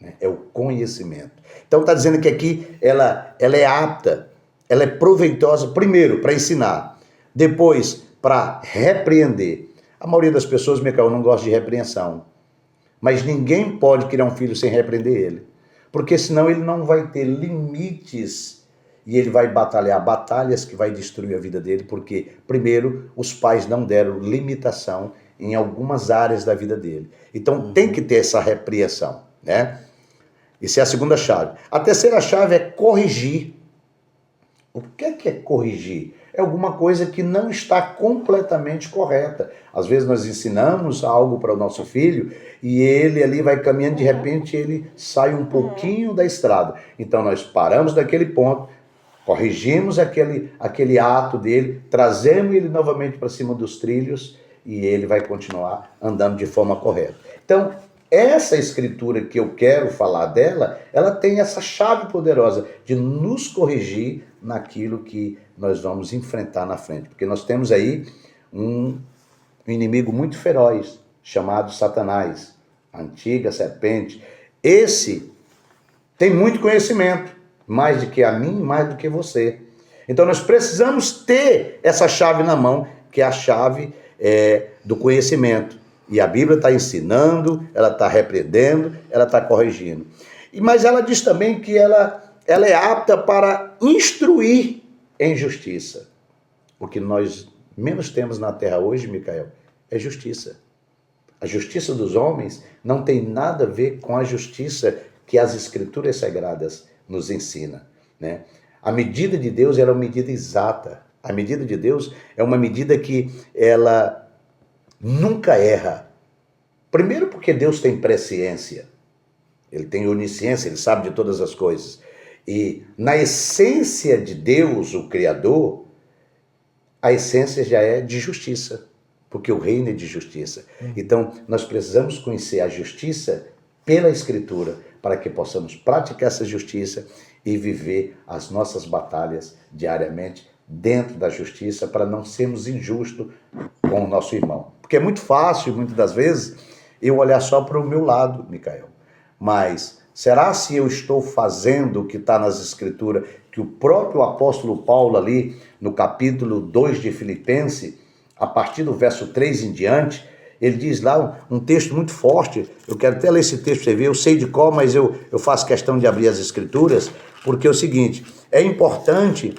né? É o conhecimento. Então está dizendo que aqui ela é apta, ela é proveitosa, primeiro, para ensinar, depois, para repreender. A maioria das pessoas, Micael, não gosta de repreensão, mas ninguém pode criar um filho sem repreender ele, porque senão ele não vai ter limites. E ele vai batalhar batalhas que vai destruir a vida dele, porque, primeiro, os pais não deram limitação em algumas áreas da vida dele. Então, tem que ter essa repreensão, né? Essa é a segunda chave. A terceira chave é corrigir. O que é corrigir? É alguma coisa que não está completamente correta. Às vezes nós ensinamos algo para o nosso filho e ele ali vai caminhando, de repente ele sai um pouquinho da estrada. Então nós paramos daquele ponto, corrigimos aquele ato dele, trazemos ele novamente para cima dos trilhos e ele vai continuar andando de forma correta. Então, essa escritura que eu quero falar dela, ela tem essa chave poderosa de nos corrigir naquilo que nós vamos enfrentar na frente. Porque nós temos aí um inimigo muito feroz, chamado Satanás, a antiga serpente. Esse tem muito conhecimento, mais do que a mim, mais do que você. Então nós precisamos ter essa chave na mão, que é a chave do conhecimento. E a Bíblia está ensinando, ela está repreendendo, ela está corrigindo. Mas ela diz também que ela é apta para instruir em justiça. O que nós menos temos na terra hoje, Micael, é justiça. A justiça dos homens não tem nada a ver com a justiça que as Escrituras Sagradas nos ensinam, né? A medida de Deus é uma medida exata. A medida de Deus é uma medida que ela nunca erra. Primeiro porque Deus tem presciência, Ele tem onisciência, Ele sabe de todas as coisas. E na essência de Deus, o Criador, a essência já é de justiça, porque o reino é de justiça. Então, nós precisamos conhecer a justiça pela Escritura, para que possamos praticar essa justiça e viver as nossas batalhas diariamente dentro da justiça, para não sermos injustos com o nosso irmão. Porque é muito fácil, muitas das vezes, eu olhar só para o meu lado, Micael. Mas será se eu estou fazendo o que está nas Escrituras, que o próprio apóstolo Paulo ali, no capítulo 2 de Filipenses, a partir do verso 3 em diante, ele diz lá um texto muito forte, eu quero até ler esse texto para você ver, eu sei de qual, mas eu faço questão de abrir as Escrituras, porque é o seguinte, é importante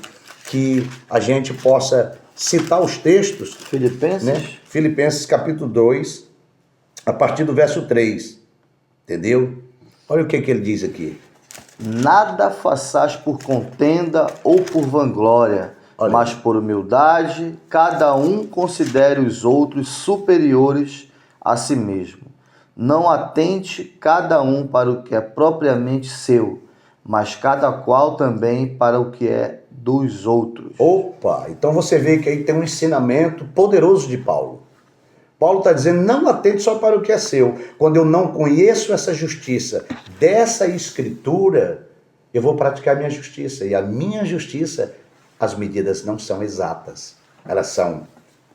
que a gente possa citar os textos. Filipenses? Né? Filipenses capítulo 2, a partir do verso 3, entendeu? Olha o que ele diz aqui. Nada façais por contenda ou por vanglória, Olha. mas por humildade, cada um considere os outros superiores a si mesmo. Não atente cada um para o que é propriamente seu, mas cada qual também para o que é dos outros. Opa, então você vê que aí tem um ensinamento poderoso de Paulo. Paulo está dizendo, não atente só para o que é seu. Quando eu não conheço essa justiça dessa Escritura, eu vou praticar minha justiça. E a minha justiça, as medidas não são exatas. Elas são,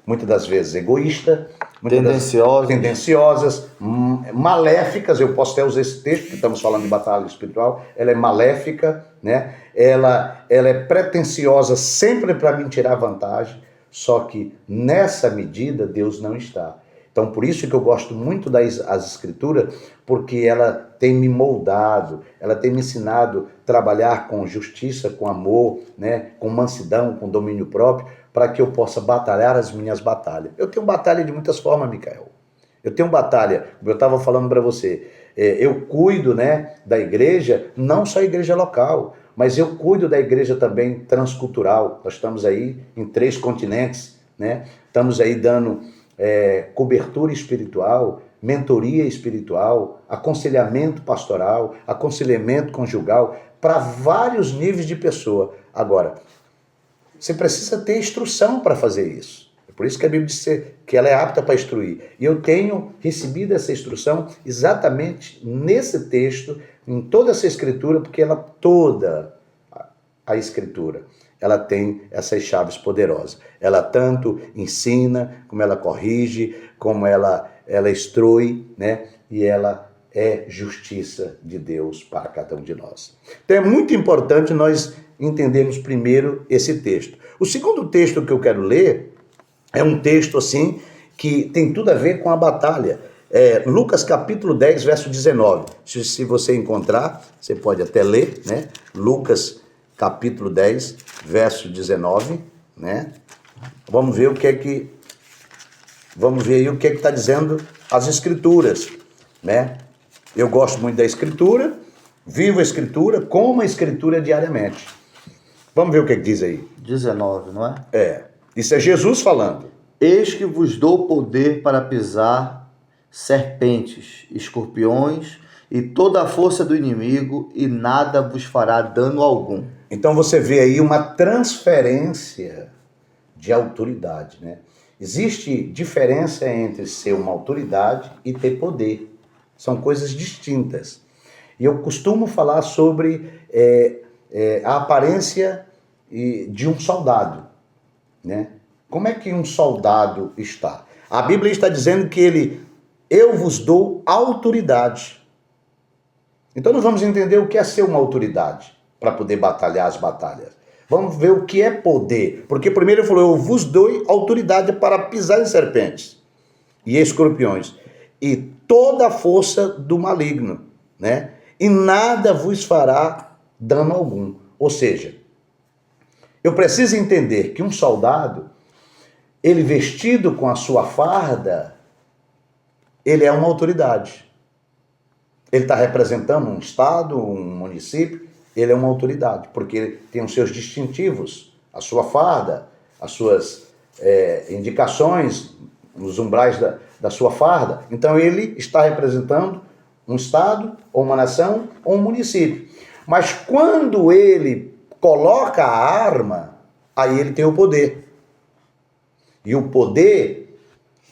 muitas das vezes, egoístas, tendenciosas, maléficas. Eu posso até usar esse texto, porque estamos falando de batalha espiritual. Ela é maléfica, né? Ela é pretensiosa sempre para me tirar vantagem. Só que nessa medida Deus não está. Então por isso que eu gosto muito das Escrituras, porque ela tem me moldado, ela tem me ensinado a trabalhar com justiça, com amor, né, com mansidão, com domínio próprio, para que eu possa batalhar as minhas batalhas. Eu tenho batalha de muitas formas, Micael. Eu tenho batalha, como eu estava falando para você, eu cuido, né, da igreja, não só a igreja local, mas eu cuido da igreja também transcultural. Nós estamos aí em 3 continentes, né? Estamos aí dando cobertura espiritual, mentoria espiritual, aconselhamento pastoral, aconselhamento conjugal, para vários níveis de pessoa. Agora, você precisa ter instrução para fazer isso. É por isso que a Bíblia diz que ela é apta para instruir. E eu tenho recebido essa instrução exatamente nesse texto, em toda essa Escritura, porque toda a Escritura, ela tem essas chaves poderosas. Ela tanto ensina, como ela corrige, como ela instrui, né? E ela é justiça de Deus para cada um de nós. Então é muito importante nós entendermos primeiro esse texto. O segundo texto que eu quero ler é um texto assim que tem tudo a ver com a batalha. Lucas capítulo 10, verso 19. Se você encontrar, você pode até ler, né? Lucas capítulo 10, verso 19, né? Vamos ver vamos ver aí o que está dizendo as Escrituras, né? Eu gosto muito da Escritura, vivo a Escritura, como a Escritura diariamente. Vamos ver o que diz aí. 19, não é? Isso é Jesus falando. Eis que vos dou poder para pisar serpentes, escorpiões e toda a força do inimigo, e nada vos fará dano algum. Então você vê aí uma transferência de autoridade, né? Existe diferença entre ser uma autoridade e ter poder. São coisas distintas. E eu costumo falar sobre a aparência de um soldado, né? Como é que um soldado está? A Bíblia está dizendo que eu vos dou autoridade. Então nós vamos entender o que é ser uma autoridade para poder batalhar as batalhas. Vamos ver o que é poder. Porque primeiro ele falou, eu vos dou autoridade para pisar em serpentes e escorpiões e toda a força do maligno, né? E nada vos fará dano algum. Ou seja, eu preciso entender que um soldado, ele vestido com a sua farda, ele é uma autoridade. Ele está representando um estado, um município, ele é uma autoridade, porque ele tem os seus distintivos, a sua farda, as suas indicações nos umbrais da sua farda. Então ele está representando um estado, ou uma nação, ou um município. Mas quando ele coloca a arma, aí ele tem o poder. E o poder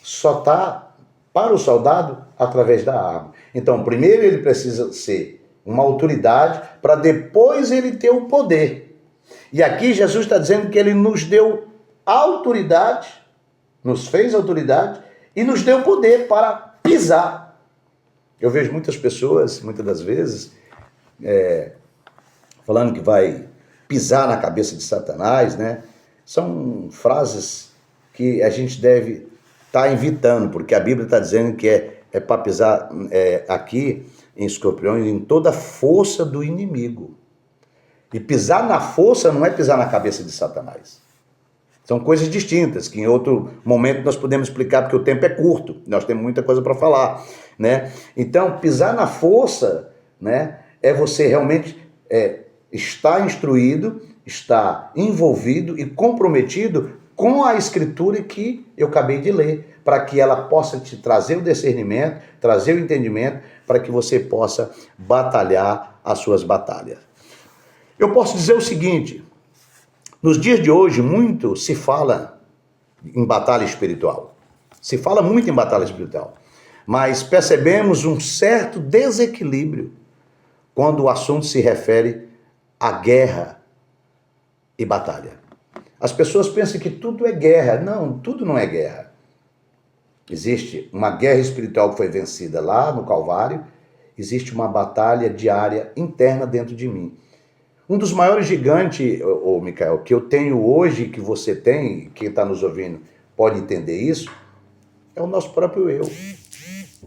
só está para o soldado através da arma. Então, primeiro ele precisa ser uma autoridade para depois ele ter o poder. E aqui Jesus está dizendo que ele nos deu autoridade, nos fez autoridade e nos deu poder para pisar. Eu vejo muitas pessoas, muitas das vezes, falando que vai pisar na cabeça de Satanás, né? São frases que a gente deve estar evitando, porque a Bíblia está dizendo que é para pisar aqui em escorpiões, em toda a força do inimigo. E pisar na força não é pisar na cabeça de Satanás. São coisas distintas, que em outro momento nós podemos explicar, porque o tempo é curto, nós temos muita coisa para falar, né? Então, pisar na força, né, é você realmente estar instruído, estar envolvido e comprometido com a escritura que eu acabei de ler, para que ela possa te trazer o discernimento, trazer o entendimento, para que você possa batalhar as suas batalhas. Eu posso dizer o seguinte: nos dias de hoje, muito se fala em batalha espiritual. Se fala muito em batalha espiritual. Mas percebemos um certo desequilíbrio quando o assunto se refere à guerra e batalha. As pessoas pensam que tudo é guerra. Não, tudo não é guerra. Existe uma guerra espiritual que foi vencida lá no Calvário. Existe uma batalha diária interna dentro de mim. Um dos maiores gigantes, Micael, que eu tenho hoje, que você tem, quem está nos ouvindo pode entender isso, é o nosso próprio eu.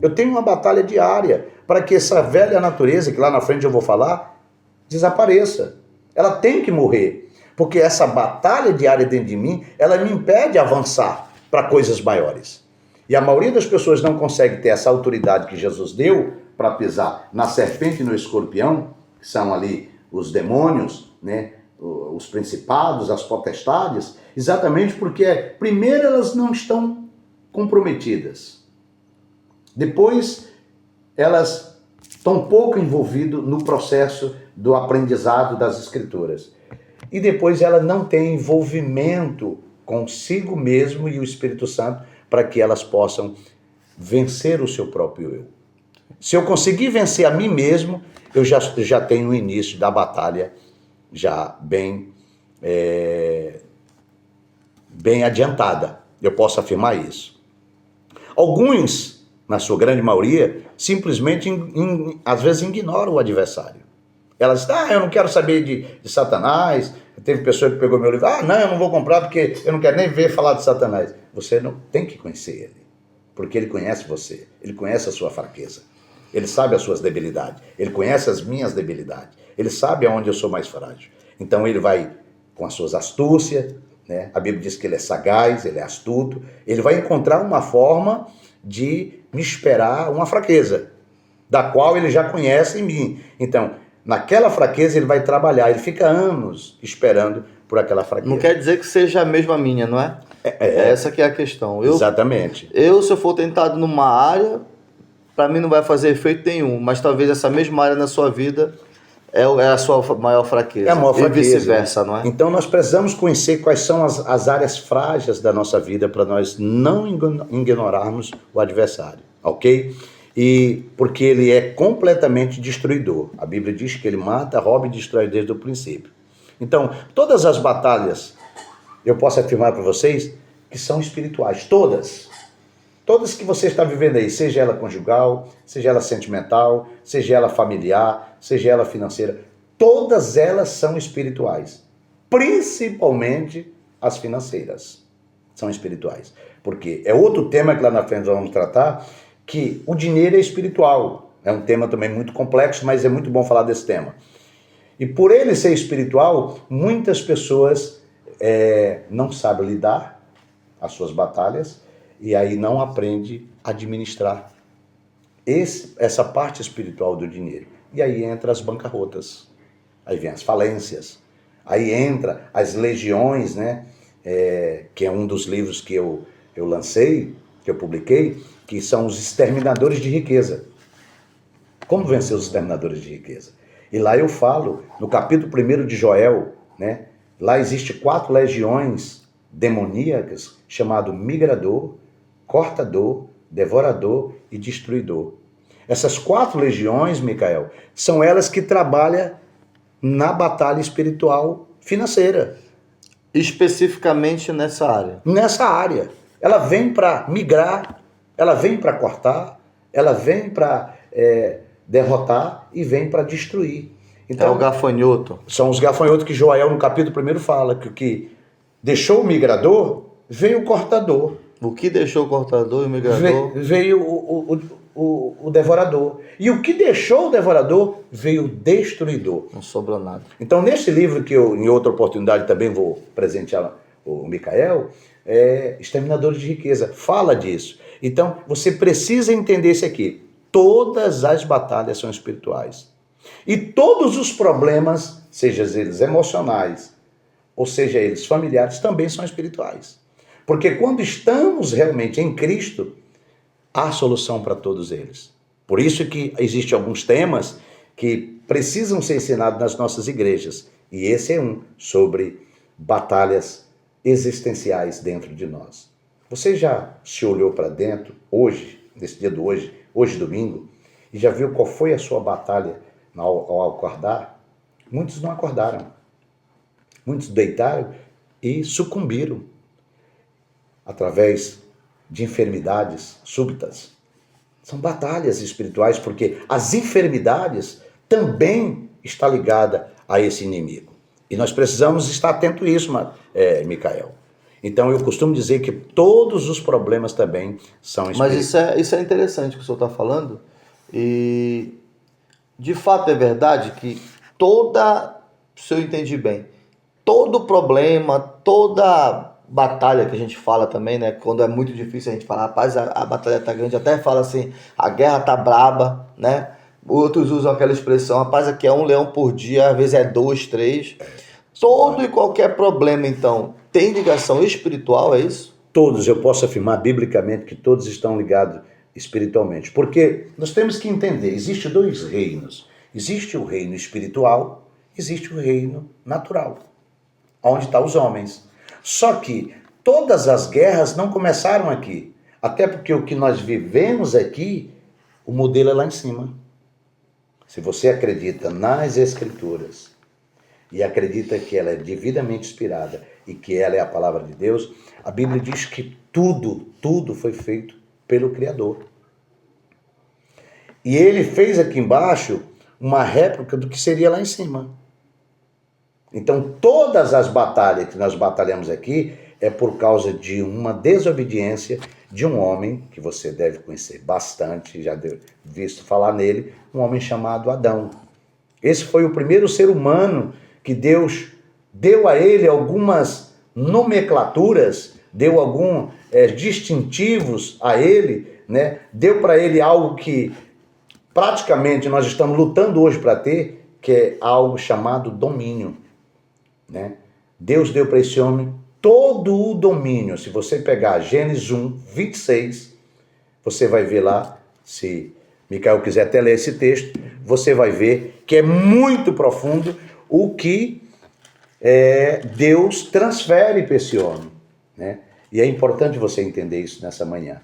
Eu tenho uma batalha diária para que essa velha natureza, que lá na frente eu vou falar, desapareça. Ela tem que morrer, porque essa batalha diária dentro de mim, ela me impede de avançar para coisas maiores. E a maioria das pessoas não consegue ter essa autoridade que Jesus deu para pisar na serpente e no escorpião, que são ali os demônios, né, os principados, as potestades, exatamente porque, primeiro, elas não estão comprometidas. Depois, elas estão pouco envolvidas no processo do aprendizado das Escrituras. E depois, ela não tem envolvimento consigo mesmo e o Espírito Santo para que elas possam vencer o seu próprio eu. Se eu conseguir vencer a mim mesmo, eu já tenho o início da batalha já bem adiantada. Eu posso afirmar isso. Alguns, na sua grande maioria, simplesmente, às vezes, ignoram o adversário. Elas dizem, eu não quero saber de Satanás. Teve pessoa que pegou meu livro, não, eu não vou comprar porque eu não quero nem ver falar de Satanás. Você não tem que conhecer ele, porque ele conhece você, ele conhece a sua fraqueza. Ele sabe as suas debilidades. Ele conhece as minhas debilidades. Ele sabe aonde eu sou mais frágil. Então ele vai, com as suas astúcias, né? A Bíblia diz que ele é sagaz, ele é astuto. Ele vai encontrar uma forma de me esperar uma fraqueza, da qual ele já conhece em mim. Então, naquela fraqueza ele vai trabalhar. Ele fica anos esperando por aquela fraqueza. Não quer dizer que seja a mesma minha, não é? Essa que é a questão. Exatamente. Se eu for tentado numa área, para mim não vai fazer efeito nenhum, mas talvez essa mesma área na sua vida é a sua maior fraqueza. É a maior fraqueza. E vice-versa, não é? Então nós precisamos conhecer quais são as áreas frágeis da nossa vida para nós não ignorarmos o adversário, ok? E porque ele é completamente destruidor. A Bíblia diz que ele mata, rouba e destrói desde o princípio. Então, todas as batalhas, eu posso afirmar para vocês que são espirituais, todas. Todas que você está vivendo aí, seja ela conjugal, seja ela sentimental, seja ela familiar, seja ela financeira, todas elas são espirituais. Principalmente as financeiras são espirituais. Porque é outro tema que lá na frente nós vamos tratar, que o dinheiro é espiritual. É um tema também muito complexo, mas é muito bom falar desse tema. E por ele ser espiritual, muitas pessoas não sabem lidar as suas batalhas, e aí não aprende a administrar essa parte espiritual do dinheiro. E aí entra as bancarrotas, aí vem as falências, aí entra as legiões, né? Que é um dos livros que eu lancei, que eu publiquei, que são os exterminadores de riqueza. Como vencer os exterminadores de riqueza? E lá eu falo, no capítulo 1 de Joel, né? Lá existe 4 legiões demoníacas, chamado migrador, cortador, devorador e destruidor. Essas 4 legiões, Micael, são elas que trabalham na batalha espiritual financeira. Especificamente nessa área. Nessa área. Ela vem para migrar, ela vem para cortar, ela vem para derrotar e vem para destruir. Então, é o gafanhoto. São os gafanhotos que Joel, no capítulo 1, fala que deixou o migrador, veio o cortador. O que deixou o cortador e o migrador? Veio o devorador. E o que deixou o devorador, veio o destruidor. Não sobrou nada. Então, nesse livro que eu, em outra oportunidade, também vou presentear o Micael, Exterminadores de Riqueza, fala disso. Então, você precisa entender isso aqui. Todas as batalhas são espirituais. E todos os problemas, seja eles emocionais, ou seja eles familiares, também são espirituais. Porque quando estamos realmente em Cristo, há solução para todos eles. Por isso que existem alguns temas que precisam ser ensinados nas nossas igrejas. E esse é um, sobre batalhas existenciais dentro de nós. Você já se olhou para dentro, hoje, nesse dia de hoje domingo, e já viu qual foi a sua batalha ao acordar? Muitos não acordaram. Muitos deitaram e sucumbiram através de enfermidades súbitas. São batalhas espirituais, porque as enfermidades também estão ligadas a esse inimigo. E nós precisamos estar atento a isso, Micael. Então eu costumo dizer que todos os problemas também são espirituais. Mas isso é interessante que o senhor está falando. E de fato é verdade que se eu entendi bem, todo problema, toda batalha que a gente fala também, né? Quando é muito difícil a gente falar, rapaz, a batalha tá grande, até fala assim, a guerra tá braba, né? Outros usam aquela expressão, rapaz, aqui é 1 leão por dia, às vezes é 2, 3. Todo e qualquer problema, então, tem ligação espiritual, é isso? Todos, eu posso afirmar biblicamente que todos estão ligados espiritualmente. Porque nós temos que entender, existem 2 reinos. Existe o reino espiritual, existe o reino natural, onde estão os homens. Só que todas as guerras não começaram aqui. Até porque o que nós vivemos aqui, o modelo é lá em cima. Se você acredita nas Escrituras e acredita que ela é devidamente inspirada e que ela é a palavra de Deus, a Bíblia diz que tudo foi feito pelo Criador. E ele fez aqui embaixo uma réplica do que seria lá em cima. Então, todas as batalhas que nós batalhamos aqui é por causa de uma desobediência de um homem, que você deve conhecer bastante, já deu visto falar nele, um homem chamado Adão. Esse foi o primeiro ser humano que Deus deu a ele algumas nomenclaturas, deu alguns distintivos a ele, né? Deu para ele algo que praticamente nós estamos lutando hoje para ter, que é algo chamado domínio. Né? Deus deu para esse homem todo o domínio. Se você pegar Gênesis 1, 26, você vai ver lá, se Micael quiser até ler esse texto, você vai ver que é muito profundo o que Deus transfere para esse homem. Né? E é importante você entender isso nessa manhã.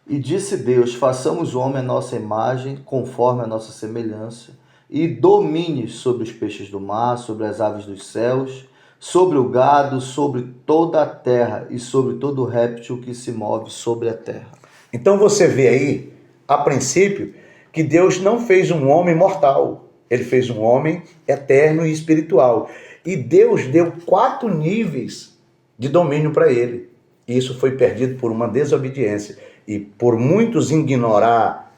E disse Deus, façamos o homem à nossa imagem, conforme a nossa semelhança, e domine sobre os peixes do mar, sobre as aves dos céus, sobre o gado, sobre toda a terra e sobre todo réptil que se move sobre a terra. Então você vê aí, a princípio, que Deus não fez um homem mortal. Ele fez um homem eterno e espiritual. E Deus deu 4 níveis de domínio para ele. E isso foi perdido por uma desobediência. E por muitos ignorar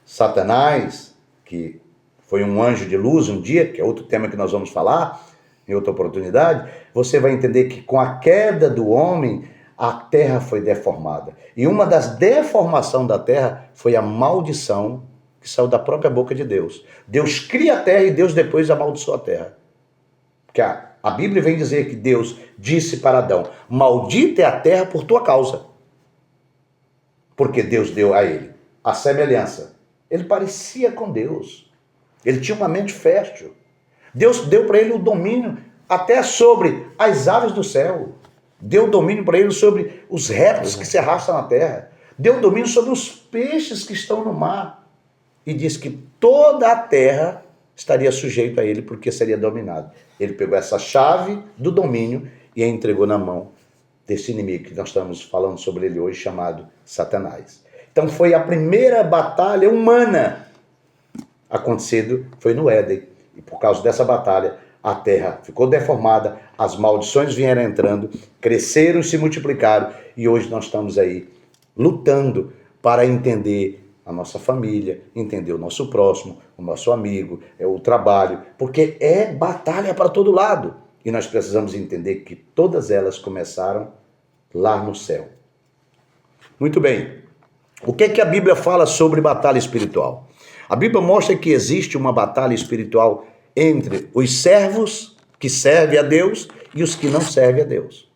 Satanás, que foi um anjo de luz um dia, que é outro tema que nós vamos falar em outra oportunidade, você vai entender que com a queda do homem, a terra foi deformada. E uma das deformações da terra foi a maldição que saiu da própria boca de Deus. Deus cria a terra e Deus depois amaldiçoa a terra. Porque a Bíblia vem dizer que Deus disse para Adão, maldita é a terra por tua causa. porque Deus deu a ele a semelhança. Ele parecia com Deus. Ele tinha uma mente fértil. Deus deu para ele o domínio até sobre as aves do céu. Deu domínio para ele sobre os répteis que se arrastam na terra. Deu domínio sobre os peixes que estão no mar. E diz que toda a terra estaria sujeita a ele porque seria dominado. Ele pegou essa chave do domínio e a entregou na mão desse inimigo que nós estamos falando sobre ele hoje, chamado Satanás. Então foi a primeira batalha humana acontecendo, foi no Éden. E por causa dessa batalha, a terra ficou deformada, as maldições vieram entrando, cresceram e se multiplicaram. E hoje nós estamos aí lutando para entender a nossa família, entender o nosso próximo, o nosso amigo, o trabalho, porque é batalha para todo lado. E nós precisamos entender que todas elas começaram lá no céu. Muito bem. O que é que a Bíblia fala sobre batalha espiritual? A Bíblia mostra que existe uma batalha espiritual entre os servos que servem a Deus e os que não servem a Deus.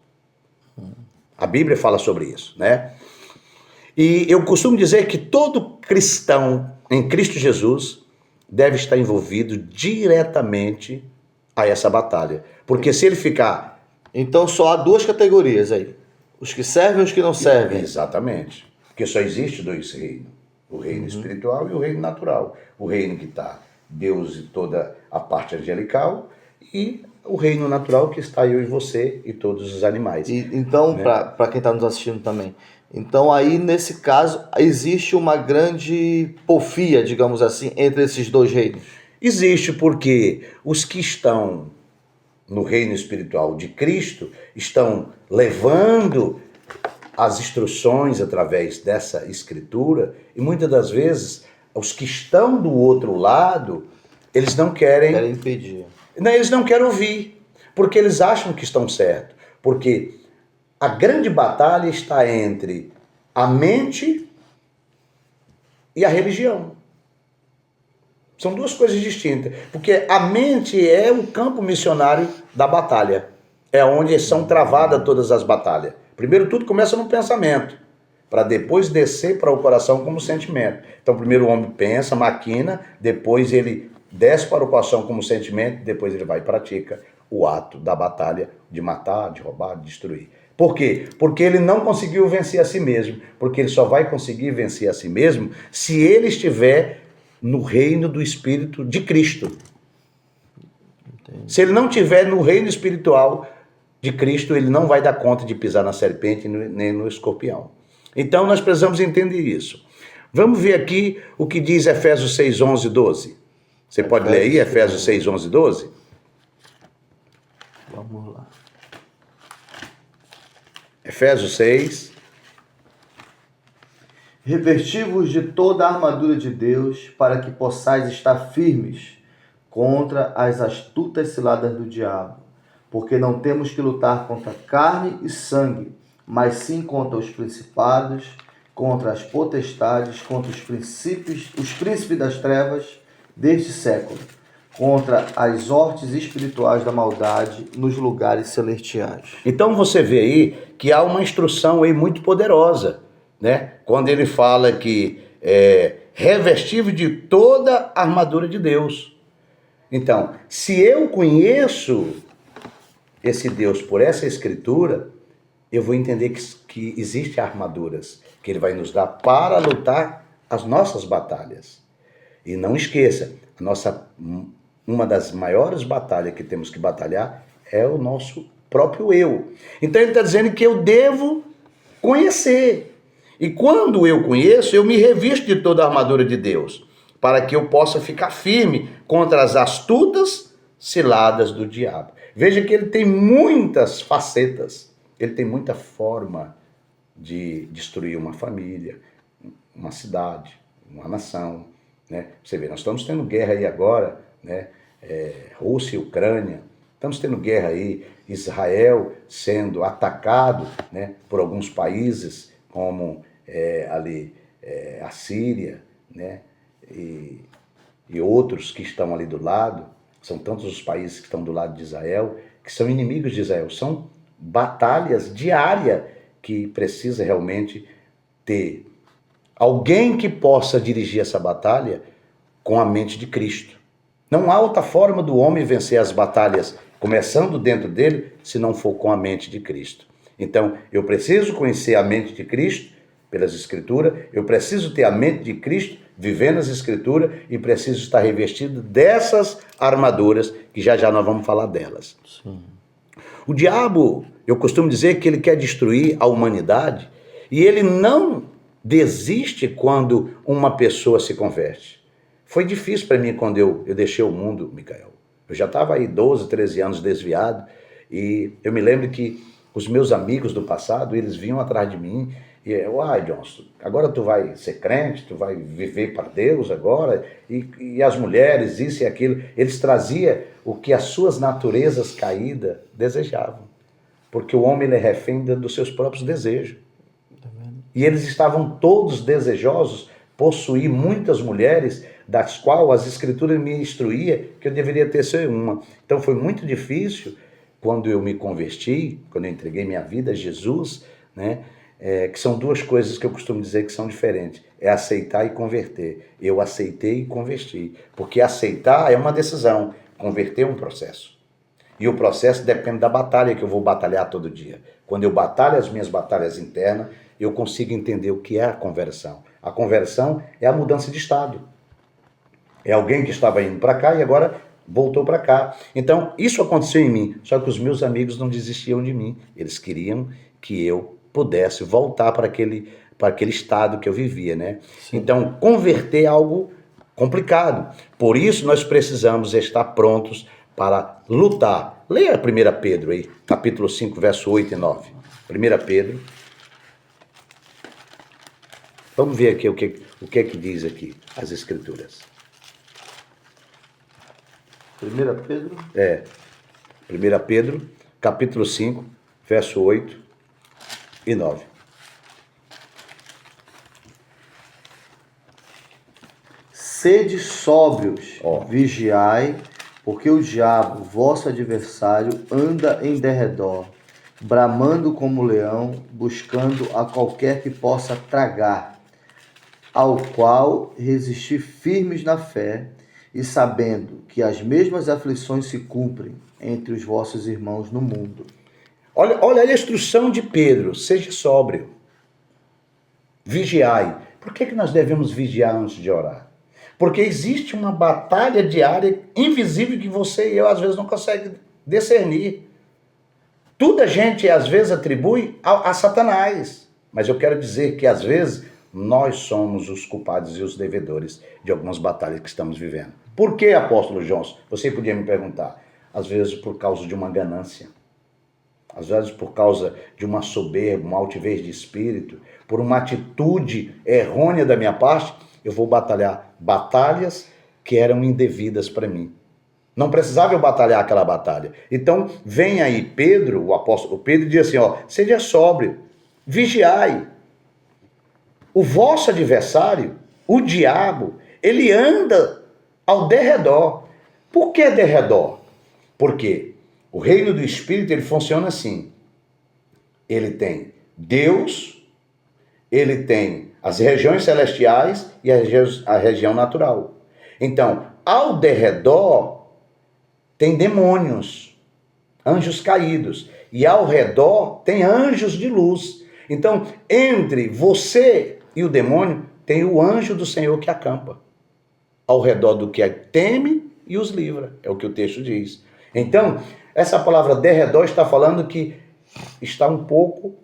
A Bíblia fala sobre isso, né? E eu costumo dizer que todo cristão em Cristo Jesus deve estar envolvido diretamente a essa batalha. Porque se ele ficar... Então só há duas categorias aí. Os que servem e os que não servem. Exatamente. Porque só existe dois reinos. O reino espiritual e o reino natural. O reino que está Deus e toda a parte angelical, e o reino natural que está eu e você e todos os animais. Então, né? Para quem está nos assistindo também, então aí nesse caso existe uma grande porfia, digamos assim, entre esses dois reinos. Existe, porque os que estão no reino espiritual de Cristo estão levando as instruções através dessa escritura, e muitas das vezes os que estão do outro lado, eles não querem impedir. Eles não querem ouvir, porque eles acham que estão certos. Porque a grande batalha está entre a mente e a religião. São duas coisas distintas. Porque a mente é o campo missionário da batalha. É onde são travadas todas as batalhas. Primeiro tudo começa no pensamento, para depois descer para o coração como sentimento. Então primeiro o homem pensa, maquina, depois ele desce para o coração como sentimento, depois ele vai e pratica o ato da batalha de matar, de roubar, de destruir. Por quê? Porque ele não conseguiu vencer a si mesmo, porque ele só vai conseguir vencer a si mesmo se ele estiver no reino do Espírito de Cristo. Entendi. Se ele não estiver no reino espiritual de Cristo, ele não vai dar conta de pisar na serpente nem no escorpião. Então nós precisamos entender isso. Vamos ver aqui o que diz Efésios 6, 11, 12. Você pode ler aí, Efésios 6, 11, 12? Vamos lá. Efésios 6. Revesti-vos de toda a armadura de Deus, para que possais estar firmes contra as astutas ciladas do diabo. Porque não temos que lutar contra carne e sangue, mas sim contra os principados, contra as potestades, contra os príncipes das trevas deste século, contra as hortes espirituais da maldade nos lugares celestiais. Então você vê aí que há uma instrução aí muito poderosa, né? Quando ele fala que revestível de toda a armadura de Deus. Então, se eu conheço esse Deus por essa escritura, eu vou entender que existem armaduras que ele vai nos dar para lutar as nossas batalhas. E não esqueça, uma das maiores batalhas que temos que batalhar é o nosso próprio eu. Então ele está dizendo que eu devo conhecer. E quando eu conheço, eu me revisto de toda a armadura de Deus, para que eu possa ficar firme contra as astutas ciladas do diabo. Veja que ele tem muitas facetas, ele tem muita forma de destruir uma família, uma cidade, uma nação, né? Você vê, nós estamos tendo guerra aí agora, né? Rússia e Ucrânia, estamos tendo guerra aí, Israel sendo atacado, né, por alguns países, como a Síria, né, e outros que estão ali do lado. São tantos os países que estão do lado de Israel, que são inimigos de Israel. São batalhas diárias que precisa realmente ter Alguém que possa dirigir essa batalha com a mente de Cristo. Não há outra forma do homem vencer as batalhas, começando dentro dele, se não for com a mente de Cristo. Então, eu preciso conhecer a mente de Cristo pelas Escrituras, eu preciso ter a mente de Cristo vivendo as Escrituras e preciso estar revestido dessas armaduras, que já já nós vamos falar delas. Sim. O diabo, eu costumo dizer que ele quer destruir a humanidade e ele não desiste quando uma pessoa se converte. Foi difícil para mim quando eu deixei o mundo, Micael. Eu já estava aí 12, 13 anos desviado e eu me lembro que os meus amigos do passado, eles vinham atrás de mim e Johnson, agora tu vai ser crente, tu vai viver para Deus agora, e as mulheres, isso e aquilo, eles traziam o que as suas naturezas caídas desejavam, porque o homem ele é refém dos seus próprios desejos, e eles estavam todos desejosos possuir muitas mulheres, das quais as Escrituras me instruíam que eu deveria ter só uma. Então foi muito difícil quando eu me converti, quando eu entreguei minha vida a Jesus, né? Que são duas coisas que eu costumo dizer que são diferentes. É aceitar e converter. Eu aceitei e converti. Porque aceitar é uma decisão, converter é um processo. E o processo depende da batalha que eu vou batalhar todo dia. Quando eu batalho as minhas batalhas internas, eu consigo entender o que é a conversão. A conversão é a mudança de estado. É alguém que estava indo para cá e agora voltou para cá. Então, isso aconteceu em mim. Só que os meus amigos não desistiam de mim. Eles queriam que eu pudesse voltar para aquele estado que eu vivia, né? Sim. Então, converter é algo complicado. Por isso, nós precisamos estar prontos para lutar. Leia 1 Pedro aí, capítulo 5, verso 8 e 9. 1 Pedro. Vamos ver aqui o que é que diz aqui as Escrituras. 1 Pedro? 1 Pedro, capítulo 5, verso 8 e 9. Sede sóbrios, vigiai, porque o diabo, vosso adversário, anda em derredor, bramando como leão, buscando a qualquer que possa tragar, ao qual resistir firmes na fé, e sabendo que as mesmas aflições se cumprem entre os vossos irmãos no mundo. Olha a instrução de Pedro, seja sóbrio, vigiai. Por que nós devemos vigiar antes de orar? Porque existe uma batalha diária invisível que você e eu às vezes não conseguem discernir. Tudo a gente às vezes atribui a Satanás, mas eu quero dizer que às vezes nós somos os culpados e os devedores de algumas batalhas que estamos vivendo. Por que, apóstolo Johnson? Você podia me perguntar. Às vezes por causa de uma ganância. Às vezes por causa de uma soberba, uma altivez de espírito, por uma atitude errônea da minha parte, eu vou batalhar batalhas que eram indevidas para mim. Não precisava eu batalhar aquela batalha. Então, vem aí Pedro, o apóstolo Pedro, diz assim, seja sóbrio, vigiai. O vosso adversário, o diabo, ele anda ao derredor. Por que derredor? Porque o reino do Espírito, ele funciona assim. Ele tem Deus, ele tem as regiões celestiais e a região natural. Então, ao derredor, tem demônios, anjos caídos. E ao redor, tem anjos de luz. Então, entre você e o demônio, tem o anjo do Senhor que acampa. Ao redor do que teme e os livra. É o que o texto diz. Então, essa palavra derredor está falando que está um pouco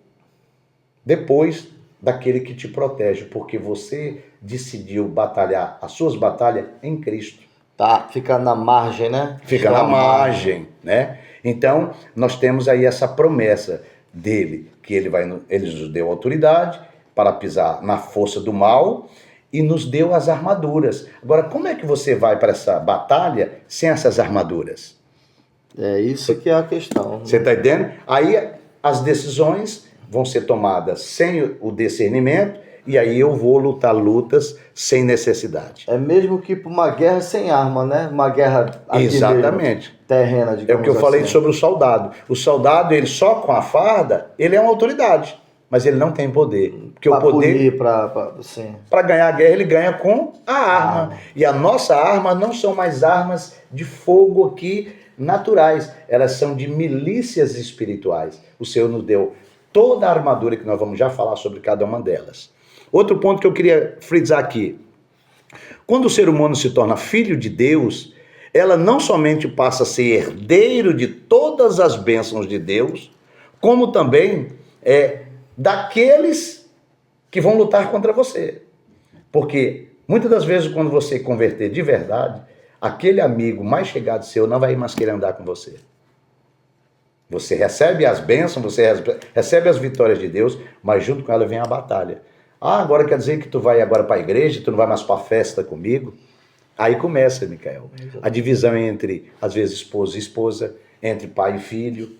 depois daquele que te protege, porque você decidiu batalhar as suas batalhas em Cristo. Tá, fica na margem, né? Fica na margem, né? Então, nós temos aí essa promessa dele, que ele nos deu autoridade para pisar na força do mal e nos deu as armaduras. Agora, como é que você vai para essa batalha sem essas armaduras? É isso que é a questão. Você está entendendo? Aí as decisões vão ser tomadas sem o discernimento e aí eu vou lutar lutas sem necessidade. É mesmo que para uma guerra sem arma, né? Uma guerra exatamente terrena, digamos assim. É o que eu falei sobre o soldado. O soldado, ele só com a farda, ele é uma autoridade, mas ele não tem poder. Porque o poder, para ganhar a guerra, ele ganha com a arma. E a nossa arma não são mais armas de fogo aqui naturais. Elas são de milícias espirituais. O Senhor nos deu toda a armadura, que nós vamos já falar sobre cada uma delas. Outro ponto que eu queria frisar aqui. Quando o ser humano se torna filho de Deus, ela não somente passa a ser herdeiro de todas as bênçãos de Deus, como também daqueles que vão lutar contra você. Porque muitas das vezes, quando você converter de verdade, aquele amigo mais chegado seu não vai mais querer andar com você. Você recebe as bênçãos, você recebe as vitórias de Deus, mas junto com ela vem a batalha. Agora quer dizer que tu vai agora para a igreja, tu não vai mais para a festa comigo? Aí começa, Micael, a divisão entre, às vezes, esposa e esposa, entre pai e filho.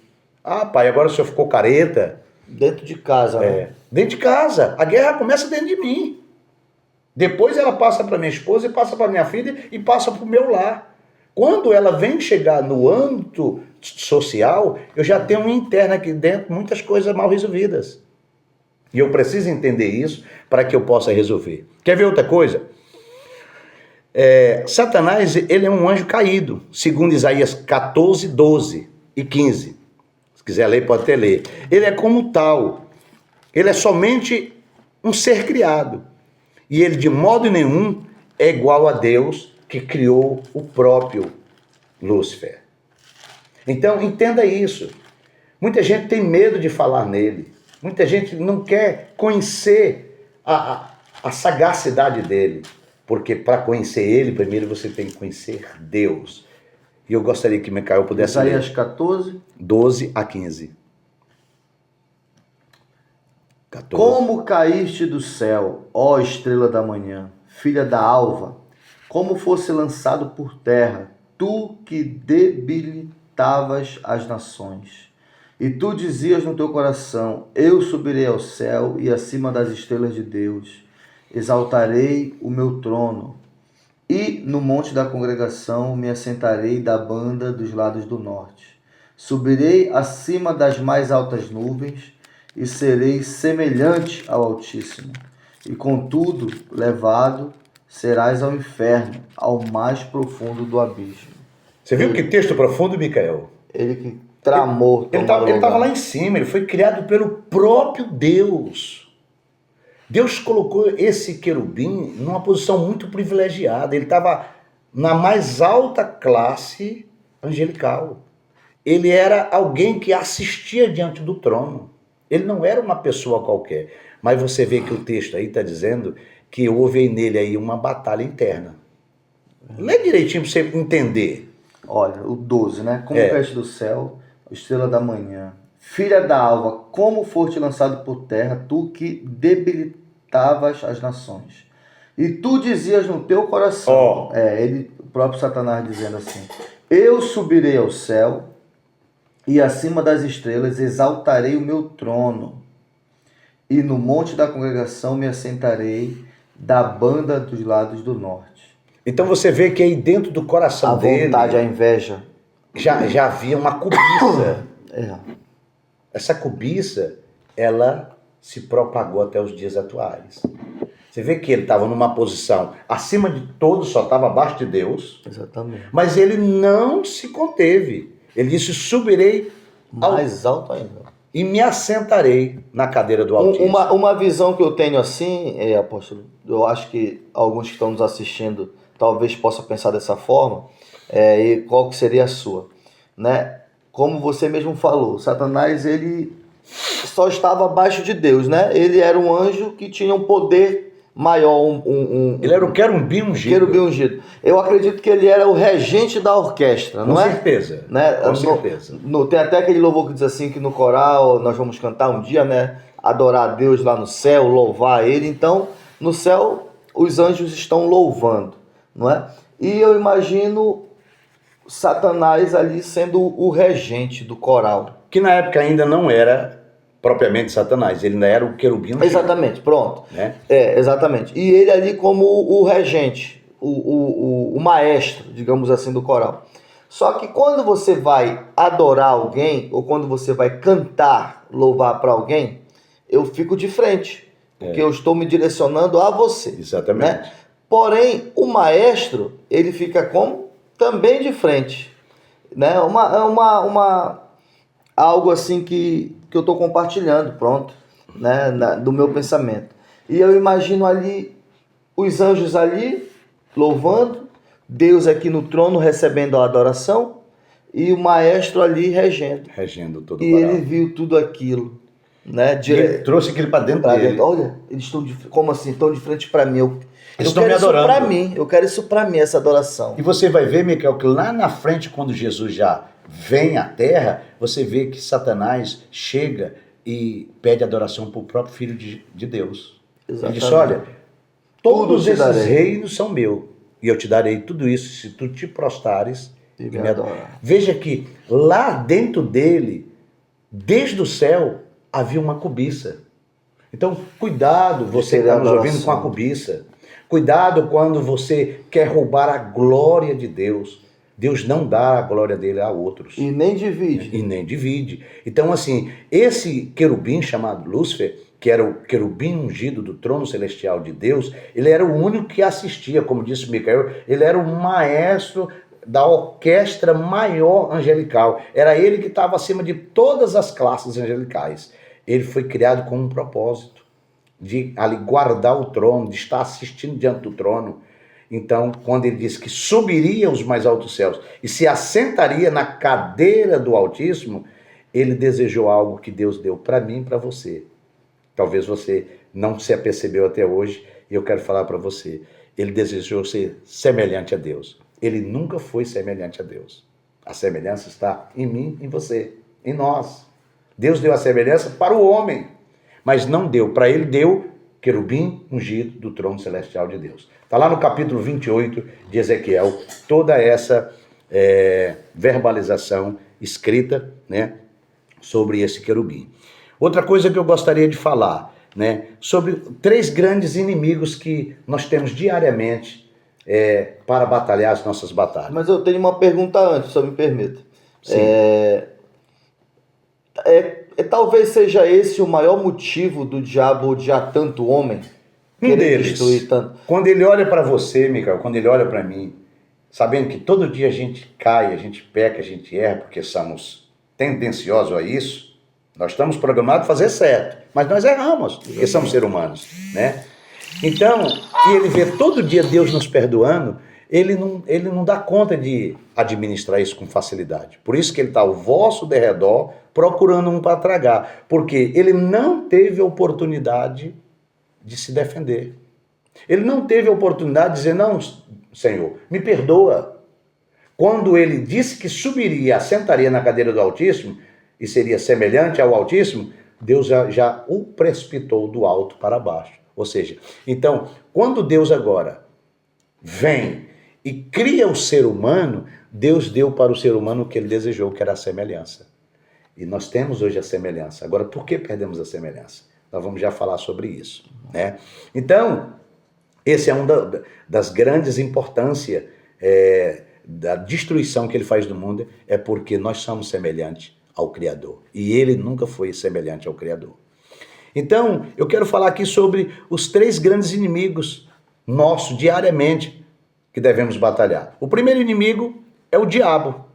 Pai, agora o senhor ficou careta. Dentro de casa, né? Dentro de casa. A guerra começa dentro de mim. Depois ela passa para minha esposa e passa para minha filha e passa para o meu lar. Quando ela vem chegar no âmbito social, eu já tenho uma interna aqui dentro, muitas coisas mal resolvidas. E eu preciso entender isso para que eu possa resolver. Quer ver outra coisa? Satanás, ele é um anjo caído, segundo Isaías 14, 12 e 15. Se quiser ler, pode até ler. Ele é como tal. Ele é somente um ser criado. E ele, de modo nenhum, é igual a Deus, que criou o próprio Lúcifer. Então, entenda isso. Muita gente tem medo de falar nele. Muita gente não quer conhecer a sagacidade dele. Porque para conhecer ele, primeiro você tem que conhecer Deus. E eu gostaria que Micael pudesse ler. Isaías 14, 12 a 15. 14. Como caíste do céu, ó estrela da manhã, filha da alva, como fosse lançado por terra, tu que debilitavas as nações. E tu dizias no teu coração, eu subirei ao céu e acima das estrelas de Deus, exaltarei o meu trono. E no monte da congregação me assentarei da banda dos lados do norte. Subirei acima das mais altas nuvens e serei semelhante ao Altíssimo. E contudo, levado serás ao inferno, ao mais profundo do abismo. Você viu que texto profundo, Micael? Ele que tramou. Ele estava lá em cima, ele foi criado pelo próprio Deus. Deus colocou esse querubim numa posição muito privilegiada. Ele estava na mais alta classe angelical. Ele era alguém que assistia diante do trono. Ele não era uma pessoa qualquer. Mas você vê que o texto aí está dizendo que houve nele aí uma batalha interna. Lê direitinho para você entender. Olha, o 12, né? Como caíste do céu, estrela da manhã, filha da alva, como foste lançado por terra, tu que debilitavas as nações. E tu dizias no teu coração, o próprio Satanás dizendo assim, eu subirei ao céu e acima das estrelas exaltarei o meu trono. E no monte da congregação me assentarei da banda dos lados do norte. Então você vê que aí dentro do coração dele... A vontade, a inveja. Já havia uma cobiça. Essa cobiça, ela se propagou até os dias atuais. Você vê que ele estava numa posição acima de todos, só estava abaixo de Deus. Exatamente. Mas ele não se conteve. Ele disse, subirei mais alto ainda. E me assentarei na cadeira do Altíssimo. Uma visão que eu tenho assim, apóstolo, eu acho que alguns que estão nos assistindo talvez possam pensar dessa forma, e qual que seria a sua? Né? Como você mesmo falou, Satanás ele só estava abaixo de Deus, né? Ele era um anjo que tinha um poder maior. Ele era o querubim ungido. Querubim ungido. Eu acredito que ele era o regente da orquestra, não é? Com certeza. Né? Com certeza. Tem até aquele louvor que diz assim, que no coral nós vamos cantar um dia, né? Adorar a Deus lá no céu, louvar Ele. Então, no céu, os anjos estão louvando, não é? E eu imagino Satanás ali sendo o regente do coral. Que na época ainda não era propriamente Satanás, ele ainda era o querubim ungido. Exatamente, pronto. Né? Exatamente. E ele ali como o regente, o maestro, digamos assim, do coral. Só que quando você vai adorar alguém, ou quando você vai cantar, louvar para alguém, eu fico de frente. porque eu estou me direcionando a você. Exatamente. Né? Porém, o maestro, ele fica como? Também de frente. Né? Algo assim que eu estou compartilhando, pronto, né? Do meu pensamento. E eu imagino ali os anjos ali louvando, Deus aqui no trono recebendo a adoração e o maestro ali regendo. Regendo todo o E coral. ele viu tudo aquilo, né? E ele trouxe aquilo para dentro dele. Olha, eles estão como assim? Estão de frente para mim. Eu estão quero me adorando. Isso para mim. Eu quero isso para mim, essa adoração. E você vai ver, Micael, que lá na frente, quando Jesus já vem à terra, você vê que Satanás chega e pede adoração para o próprio Filho de Deus. Exatamente. Ele disse, olha, todos esses darei. reinos são meus, e eu te darei tudo isso se tu te prostares e me adorar. Veja que lá dentro dele, desde o céu, havia uma cobiça. Então, cuidado, você que está nos ouvindo com a cobiça. Cuidado quando você quer roubar a glória de Deus. Deus não dá a glória dele a outros. E nem divide. E nem divide. Então, assim, esse querubim chamado Lúcifer, que era o querubim ungido do trono celestial de Deus, ele era o único que assistia, como disse Micael, ele era o maestro da orquestra maior angelical. Era ele que estava acima de todas as classes angelicais. Ele foi criado com um propósito de ali guardar o trono, de estar assistindo diante do trono. Então, quando ele disse que subiria aos mais altos céus e se assentaria na cadeira do Altíssimo, ele desejou algo que Deus deu para mim e para você. Talvez você não se apercebeu até hoje, e eu quero falar para você. Ele desejou ser semelhante a Deus. Ele nunca foi semelhante a Deus. A semelhança está em mim, em você, em nós. Deus deu a semelhança para o homem, mas não deu. Para ele deu querubim ungido do trono celestial de Deus. Está lá no capítulo 28 de Ezequiel, toda essa verbalização escrita, né, sobre esse querubim. Outra coisa que eu gostaria de falar, né, sobre 3 grandes inimigos que nós temos diariamente para batalhar as nossas batalhas. Mas eu tenho uma pergunta antes, se eu me permite. Sim. Talvez seja esse o maior motivo do diabo odiar tanto homem? Um deles, destruir tanto. Quando ele olha para você, Micael, quando ele olha para mim, sabendo que todo dia a gente cai, a gente peca, a gente erra, porque somos tendenciosos a isso, nós estamos programados a fazer certo, mas nós erramos, porque somos seres humanos, né? Então, e ele vê todo dia Deus nos perdoando, ele não dá conta de administrar isso com facilidade. Por isso que ele está ao vosso derredor, procurando um para tragar, porque ele não teve a oportunidade de se defender. Ele não teve a oportunidade de dizer, não, Senhor, me perdoa. Quando ele disse que subiria, assentaria na cadeira do Altíssimo, e seria semelhante ao Altíssimo, Deus já o precipitou do alto para baixo. Ou seja, então, quando Deus agora vem e cria o ser humano, Deus deu para o ser humano o que ele desejou, que era a semelhança. E nós temos hoje a semelhança. Agora, por que perdemos a semelhança? Nós vamos já falar sobre isso, né? Então, esse é das grandes importâncias da destruição que ele faz do mundo, é porque nós somos semelhantes ao Criador. E ele nunca foi semelhante ao Criador. Então, eu quero falar aqui sobre os 3 grandes inimigos nossos, diariamente, que devemos batalhar. O primeiro inimigo é o diabo.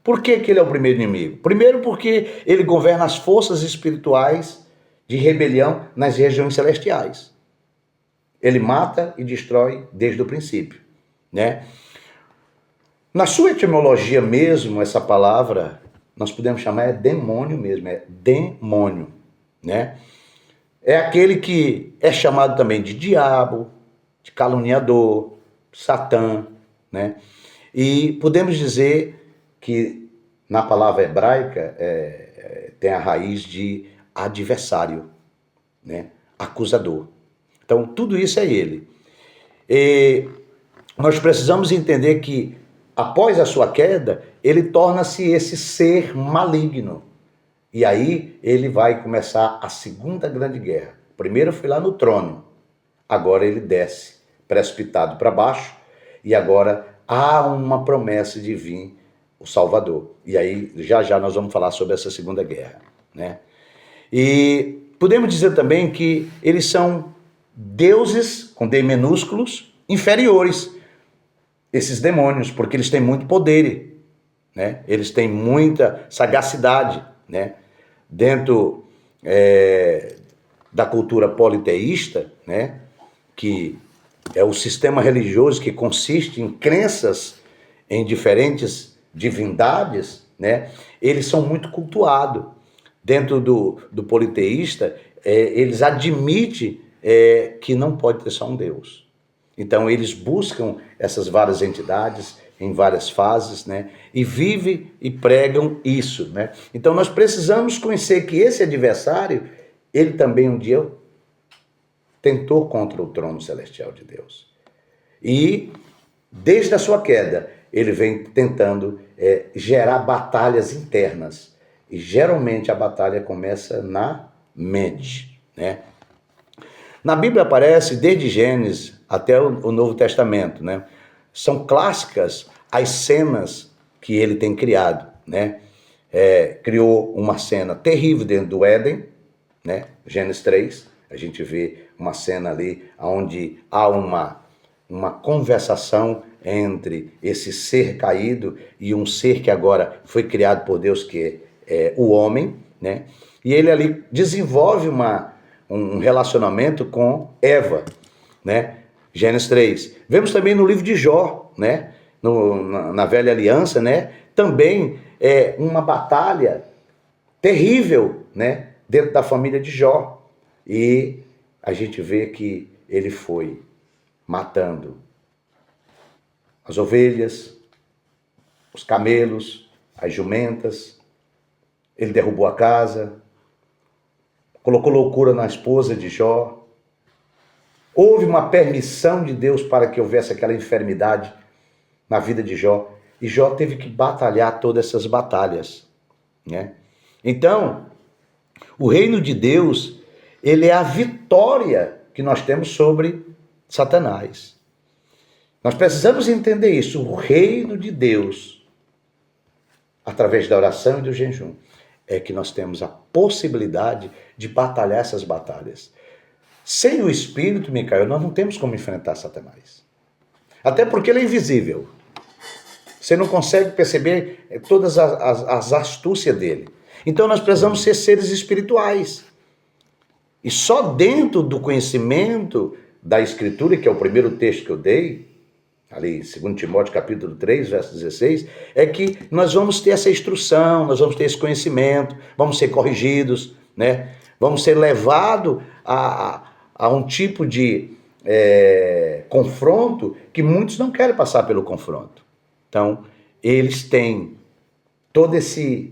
Por que ele é o primeiro inimigo? Primeiro porque ele governa as forças espirituais de rebelião nas regiões celestiais. Ele mata e destrói desde o princípio, né? Na sua etimologia mesmo, essa palavra, nós podemos chamar demônio mesmo, é demônio, né? É aquele que é chamado também de diabo, de caluniador, Satã, né? E podemos dizer que na palavra hebraica tem a raiz de adversário, né? Acusador. Então tudo isso é ele. E nós precisamos entender que após a sua queda, ele torna-se esse ser maligno. E aí ele vai começar a segunda grande guerra. Primeiro foi lá no trono, agora ele desce, precipitado para baixo, e agora há uma promessa de vir o Salvador. E aí já nós vamos falar sobre essa segunda guerra, né? E podemos dizer também que eles são deuses, com D minúsculos, inferiores, esses demônios, porque eles têm muito poder, né? Eles têm muita sagacidade, né? Dentro da cultura politeísta, né? Que é o sistema religioso que consiste em crenças em diferentes divindades, né? Eles são muito cultuados. Dentro do politeísta, eles admitem que não pode ter só um Deus. Então eles buscam essas várias entidades em várias fases, né? E vivem e pregam isso, né? Então nós precisamos conhecer que esse adversário, ele também um dia tentou contra o trono celestial de Deus. E desde a sua queda, ele vem tentando gerar batalhas internas. E geralmente a batalha começa na mente, né? Na Bíblia aparece, desde Gênesis até o Novo Testamento, né? São clássicas as cenas que ele tem criado, né? Criou uma cena terrível dentro do Éden, né? Gênesis 3, a gente vê uma cena ali onde há uma conversação entre esse ser caído e um ser que agora foi criado por Deus, que é o homem, né? E ele ali desenvolve um relacionamento com Eva, né? Gênesis 3. Vemos também no livro de Jó, né? Na Velha Aliança, né? Também uma batalha terrível, né? Dentro da família de Jó. E a gente vê que ele foi matando as ovelhas, os camelos, as jumentas. Ele derrubou a casa, colocou loucura na esposa de Jó. Houve uma permissão de Deus para que houvesse aquela enfermidade na vida de Jó. E Jó teve que batalhar todas essas batalhas, né? Então, o reino de Deus, ele é a vitória que nós temos sobre Satanás. Nós precisamos entender isso. O reino de Deus, através da oração e do jejum, é que nós temos a possibilidade de batalhar essas batalhas. Sem o Espírito, Micael, nós não temos como enfrentar Satanás. Até porque ele é invisível. Você não consegue perceber todas as astúcias dele. Então nós precisamos ser seres espirituais. E só dentro do conhecimento da Escritura, que é o primeiro texto que eu dei, ali, 2 Timóteo capítulo 3, verso 16, é que nós vamos ter essa instrução, nós vamos ter esse conhecimento, vamos ser corrigidos, né? Vamos ser levados a um tipo de confronto que muitos não querem passar pelo confronto. Então, eles têm todo esse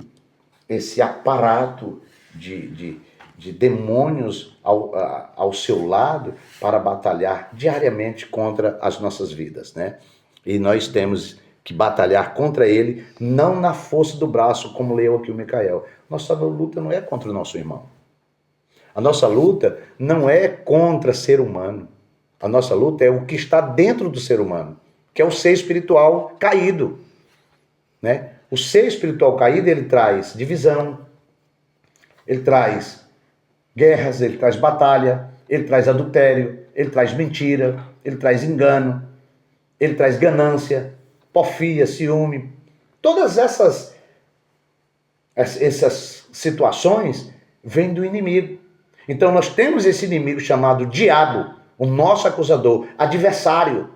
aparato de demônios ao seu lado para batalhar diariamente contra as nossas vidas, né? E nós temos que batalhar contra ele, não na força do braço, como leu aqui o Micael. Nossa luta não é contra o nosso irmão. A nossa luta não é contra ser humano. A nossa luta é o que está dentro do ser humano, que é o ser espiritual caído, né? O ser espiritual caído, ele traz divisão, ele traz guerras, ele traz batalha, ele traz adultério, ele traz mentira, ele traz engano, ele traz ganância, porfia, ciúme. Todas essas situações vêm do inimigo. Então nós temos esse inimigo chamado diabo, o nosso acusador, adversário.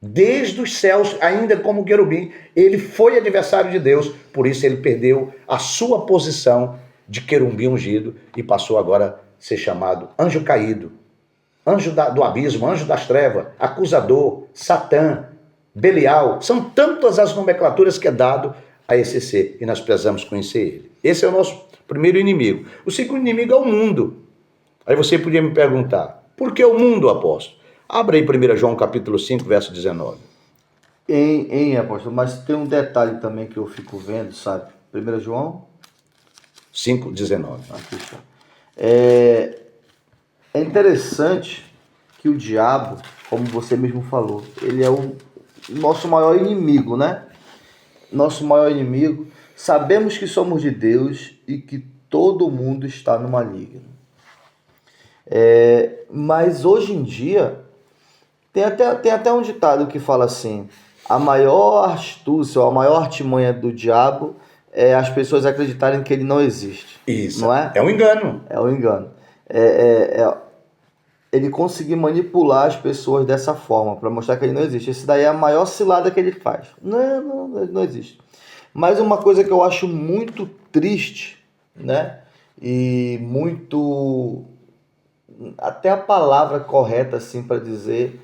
Desde os céus, ainda como querubim, ele foi adversário de Deus, por isso ele perdeu a sua posição de querubim ungido e passou agora a ser chamado anjo caído, anjo do abismo, anjo das trevas, acusador, Satã, Belial. São tantas as nomenclaturas que é dado a esse ser e nós precisamos conhecer ele. Esse é o nosso primeiro inimigo. O segundo inimigo é o mundo. Aí você podia me perguntar, por que o mundo, apóstolo? Abra aí 1 João capítulo 5, verso 19. Apóstolo, mas tem um detalhe também que eu fico vendo, sabe? 1 João 5, 19. Aqui está. É interessante que o diabo, como você mesmo falou, ele é o nosso maior inimigo, né? Nosso maior inimigo. Sabemos que somos de Deus e que todo mundo está no maligno. Mas hoje em dia, tem até um ditado que fala assim: a maior astúcia ou a maior artimanha do diabo é as pessoas acreditarem que ele não existe. Isso. Não é? É um engano. É um engano. Ele conseguir manipular as pessoas dessa forma, para mostrar que ele não existe. Esse daí é a maior cilada que ele faz. Não existe. Mas uma coisa que eu acho muito triste, né? E muito... até a palavra correta, assim, para dizer...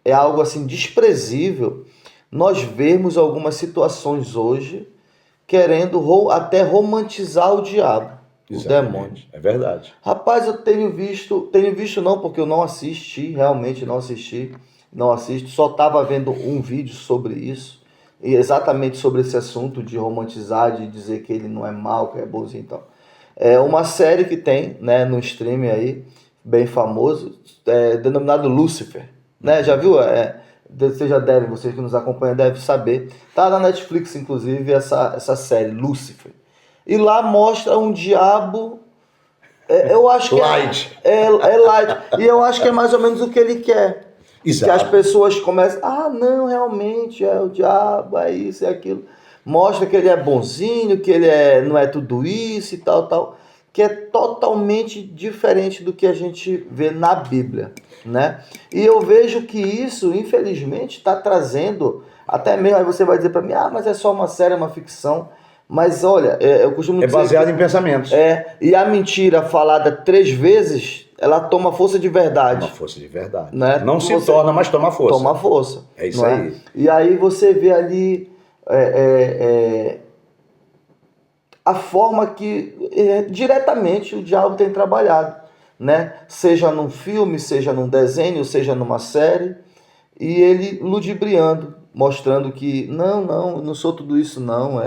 é algo, assim, desprezível nós vermos algumas situações hoje querendo até romantizar o diabo. Exatamente. O demônio. É verdade. Rapaz, eu tenho visto não, porque eu não assisti, realmente não assisto, só estava vendo um vídeo sobre isso, e exatamente sobre esse assunto de romantizar, de dizer que ele não é mau, que é bonzinho e tal. É uma série que tem, né, no streaming aí, bem famoso, denominado Lucifer, né, já viu? Vocês que nos acompanham devem saber, tá na Netflix, inclusive, essa série, Lucifer. E lá mostra um diabo, eu acho que light. É light. E eu acho que é mais ou menos o que ele quer. Exato. Que as pessoas começam, não, realmente, é o diabo, é isso, é aquilo. Mostra que ele é bonzinho, que ele não é tudo isso e tal, que é totalmente diferente do que a gente vê na Bíblia, né? E eu vejo que isso, infelizmente, está trazendo, até mesmo, aí você vai dizer para mim, mas é só uma série, é uma ficção. Mas olha, eu costumo dizer... É baseado em pensamentos. E a mentira falada 3 vezes, ela toma força de verdade. Toma força de verdade. Né? Não se torna, mas toma força. Toma força. É isso aí. E aí você vê ali a forma que diretamente o diabo tem trabalhado, né? Seja num filme, seja num desenho, seja numa série, e ele ludibriando, mostrando que não sou tudo isso não,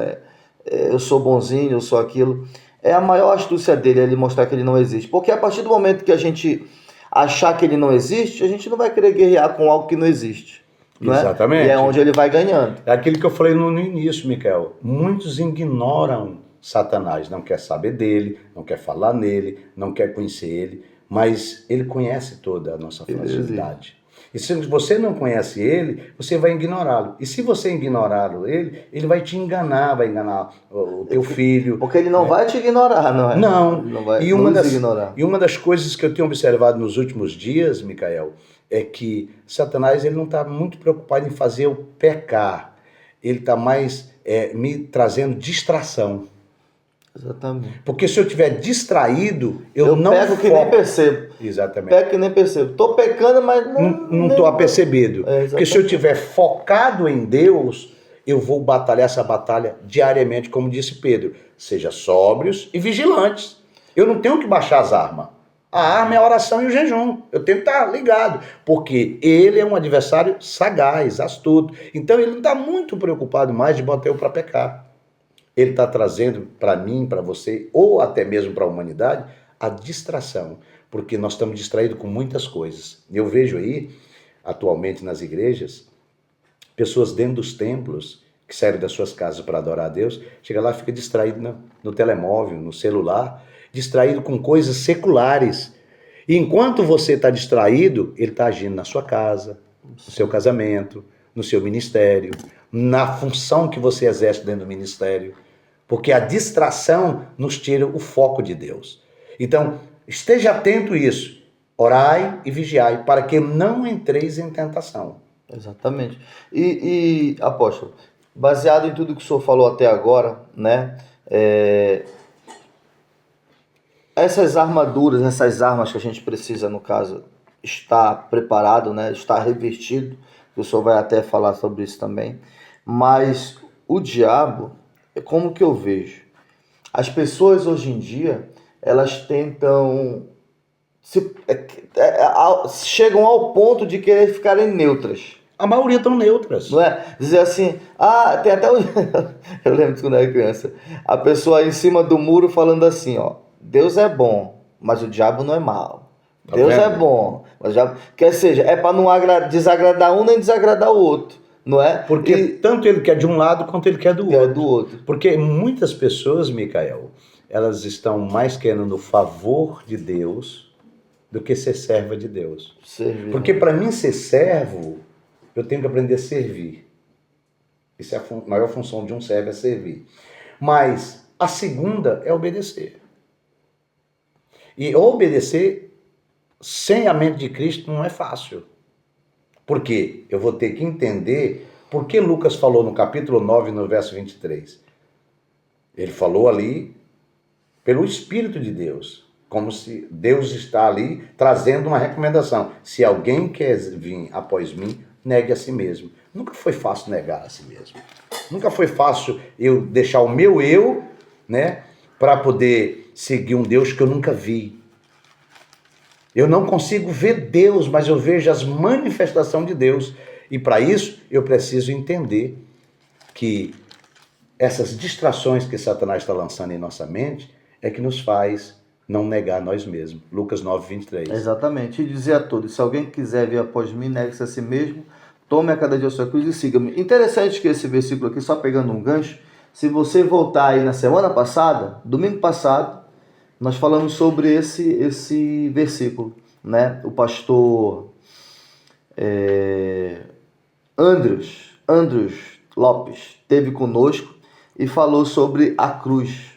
eu sou bonzinho, eu sou aquilo. É a maior astúcia dele, ele mostrar que ele não existe. Porque a partir do momento que a gente achar que ele não existe, a gente não vai querer guerrear com algo que não existe. Não Exatamente. E é onde ele vai ganhando. É aquilo que eu falei no início, Micael. Muitos ignoram Satanás, não quer saber dele, não quer falar nele, não quer conhecer ele, mas ele conhece toda a nossa fragilidade. E se você não conhece ele, você vai ignorá-lo. E se você ignorá-lo, ele vai te enganar, vai enganar o teu filho. Porque ele não vai te ignorar, não é? Não. Ele não vai ignorar. E uma das coisas que eu tenho observado nos últimos dias, Micael, é que Satanás ele não está muito preocupado em fazer eu pecar. Ele está mais me trazendo distração. Exatamente. Porque se eu estiver distraído, eu não pego que nem percebo. Exatamente. Pego que nem percebo. Estou pecando, mas não estou apercebido. Porque se eu estiver focado em Deus, eu vou batalhar essa batalha diariamente, como disse Pedro. Seja sóbrios e vigilantes. Eu não tenho que baixar as armas. A arma é a oração e o jejum. Eu tenho que estar ligado. Porque ele é um adversário sagaz, astuto. Então ele não está muito preocupado mais de botar eu para pecar. Ele está trazendo para mim, para você, ou até mesmo para a humanidade, a distração. Porque nós estamos distraídos com muitas coisas. Eu vejo aí, atualmente nas igrejas, pessoas dentro dos templos, que saem das suas casas para adorar a Deus, chega lá e fica distraído no telemóvel, no celular, distraído com coisas seculares. E enquanto você está distraído, ele está agindo na sua casa, no seu casamento, no seu ministério, na função que você exerce dentro do ministério. Porque a distração nos tira o foco de Deus. Então, esteja atento a isso. Orai e vigiai, para que não entreis em tentação. Exatamente. E apóstolo, baseado em tudo que o senhor falou até agora, né? Essas armaduras, essas armas que a gente precisa, no caso, estar preparado, né? Estar revestido, o senhor vai até falar sobre isso também. Mas o diabo, como que eu vejo? As pessoas hoje em dia, elas tentam... chegam ao ponto de querer ficarem neutras. A maioria estão neutras. Não é? Dizer assim, tem até eu lembro de quando eu era criança, a pessoa em cima do muro falando assim, ó, Deus é bom, mas o diabo não é mau. Tá Deus vendo? é bom, mas o diabo... Quer seja, é para não desagradar um nem desagradar o outro, não é? Porque tanto ele quer de um lado quanto ele quer do outro. Do outro. Porque muitas pessoas, Micael, elas estão mais querendo o favor de Deus do que ser serva de Deus. Servir. Porque para mim ser servo, eu tenho que aprender a servir. Isso é a maior função de um servo, é servir. Mas a segunda é obedecer. E obedecer sem a mente de Cristo não é fácil. Por quê? Eu vou ter que entender por que Lucas falou no capítulo 9, no verso 23. Ele falou ali pelo Espírito de Deus, como se Deus está ali trazendo uma recomendação. Se alguém quer vir após mim, negue a si mesmo. Nunca foi fácil negar a si mesmo. Nunca foi fácil eu deixar o meu eu, né, para poder seguir um Deus que eu nunca vi. Eu não consigo ver Deus, mas eu vejo as manifestações de Deus. E para isso, eu preciso entender que essas distrações que Satanás está lançando em nossa mente é que nos faz não negar nós mesmos. Lucas 9, 23. Exatamente. E dizer a todos, se alguém quiser vir após mim, negue-se a si mesmo, tome a cada dia a sua cruz e siga-me. Interessante que esse versículo aqui, só pegando um gancho, se você voltar aí na semana passada, domingo passado, nós falamos sobre esse versículo, né? O pastor Andrews Lopes esteve conosco e falou sobre a cruz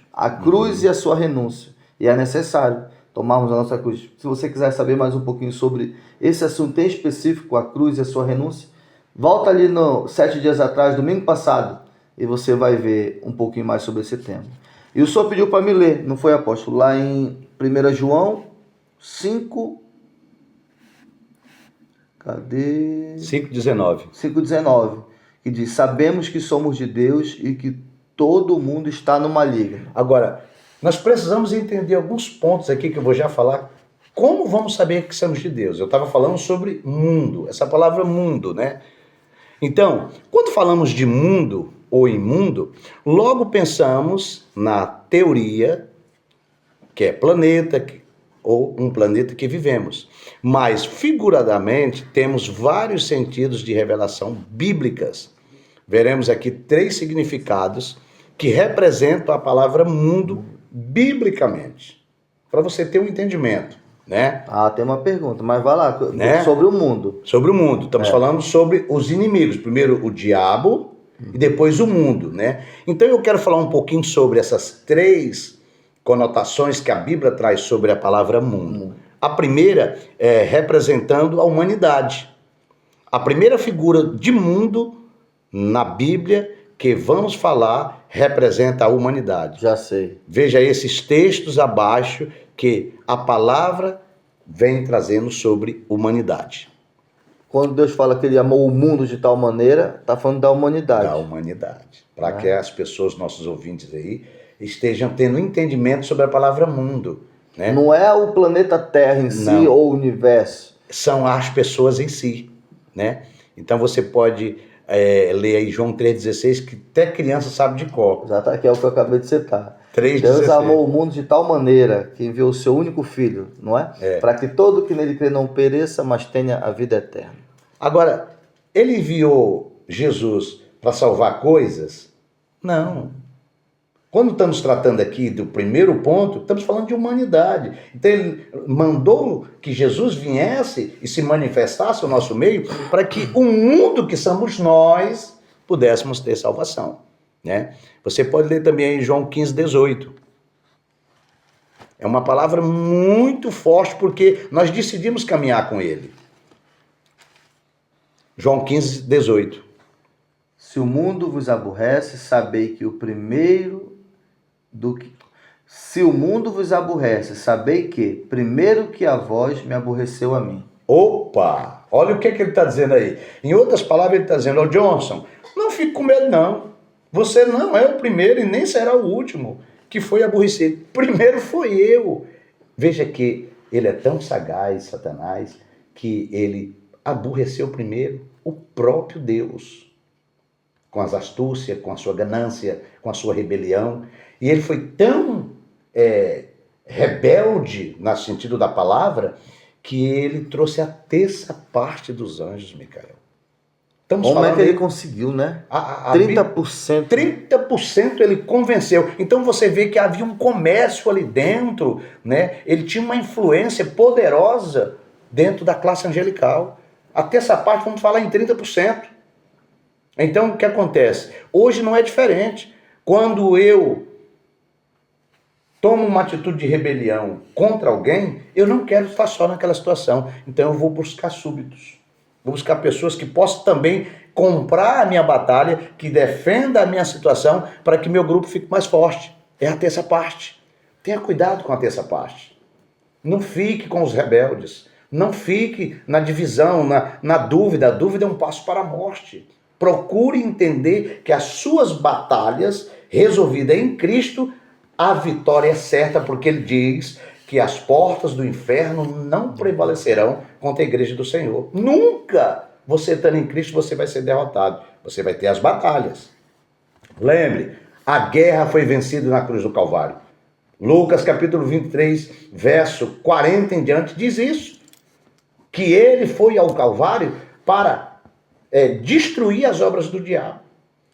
e a sua renúncia. E é necessário tomarmos a nossa cruz. Se você quiser saber mais um pouquinho sobre esse assunto em específico, a cruz e a sua renúncia, volta ali no 7 dias atrás, domingo passado, e você vai ver um pouquinho mais sobre esse tema. E o senhor pediu para me ler, não foi, apóstolo? Lá em 1 João 5... Cadê? 5,19. 5,19, que diz, sabemos que somos de Deus e que todo mundo está no maligno. Agora, nós precisamos entender alguns pontos aqui que eu vou já falar. Como vamos saber que somos de Deus? Eu estava falando sobre mundo, essa palavra mundo, né? Então, quando falamos de mundo ou imundo, logo pensamos na teoria, que é planeta, ou um planeta que vivemos. Mas, figuradamente, temos vários sentidos de revelação bíblicas. Veremos aqui 3 significados que representam a palavra mundo biblicamente, para você ter um entendimento, né? Ah, tem uma pergunta, mas vai lá, né? Sobre o mundo. Sobre o mundo, estamos falando sobre os inimigos, primeiro o diabo e depois o mundo, né? Então eu quero falar um pouquinho sobre essas 3 conotações que a Bíblia traz sobre a palavra mundo. A primeira é representando a humanidade. A primeira figura de mundo na Bíblia que vamos falar representa a humanidade. Já sei. Veja esses textos abaixo que a palavra vem trazendo sobre humanidade. Quando Deus fala que ele amou o mundo de tal maneira, está falando da humanidade. Da humanidade. Para que as pessoas, nossos ouvintes aí, estejam tendo entendimento sobre a palavra mundo. Né? Não é o planeta Terra em si ou o universo. São as pessoas em si. Né? Então você pode ler aí João 3,16, que até criança sabe de cor. Exato, que é o que eu acabei de citar. 3,16. Deus amou o mundo de tal maneira que enviou o seu único filho, não é? Para que todo que nele crê não pereça, mas tenha a vida eterna. Agora, ele enviou Jesus para salvar coisas? Não. Quando estamos tratando aqui do primeiro ponto, estamos falando de humanidade. Então ele mandou que Jesus viesse e se manifestasse no nosso meio para que o mundo que somos nós pudéssemos ter salvação. Né? Você pode ler também em João 15,18. É uma palavra muito forte porque nós decidimos caminhar com ele. João 15,18. Se o mundo vos aborrece, sabei que o primeiro do que... Se o mundo vos aborrece, sabei que primeiro que a vós me aborreceu a mim. Opa! Olha o que ele está dizendo aí. Em outras palavras, ele está dizendo, Johnson, não fique com medo não. Você não é o primeiro e nem será o último que foi aborrecido. Primeiro foi eu. Veja que ele é tão sagaz, Satanás, que ele aborreceu primeiro o próprio Deus. Com as astúcias, com a sua ganância, com a sua rebelião. E ele foi tão rebelde, no sentido da palavra, que ele trouxe a terça parte dos anjos, Micael. Como é que ele conseguiu, né? 30%. 30% ele convenceu. Então você vê que havia um comércio ali dentro, né? Ele tinha uma influência poderosa dentro da classe angelical. Até essa parte vamos falar em 30%. Então o que acontece? Hoje não é diferente. Quando eu tomo uma atitude de rebelião contra alguém, eu não quero estar só naquela situação. Então eu vou buscar súbitos. Vou buscar pessoas que possam também comprar a minha batalha, que defenda a minha situação, para que meu grupo fique mais forte. É a terça parte. Tenha cuidado com a terça parte. Não fique com os rebeldes. Não fique na divisão, na dúvida. A dúvida é um passo para a morte. Procure entender que as suas batalhas, resolvidas em Cristo, a vitória é certa, porque ele diz que as portas do inferno não prevalecerão contra a igreja do Senhor. Nunca você estando em Cristo, você vai ser derrotado. Você vai ter as batalhas. Lembre, a guerra foi vencida na cruz do Calvário. Lucas capítulo 23, verso 40 em diante, diz isso. Que ele foi ao Calvário para destruir as obras do diabo.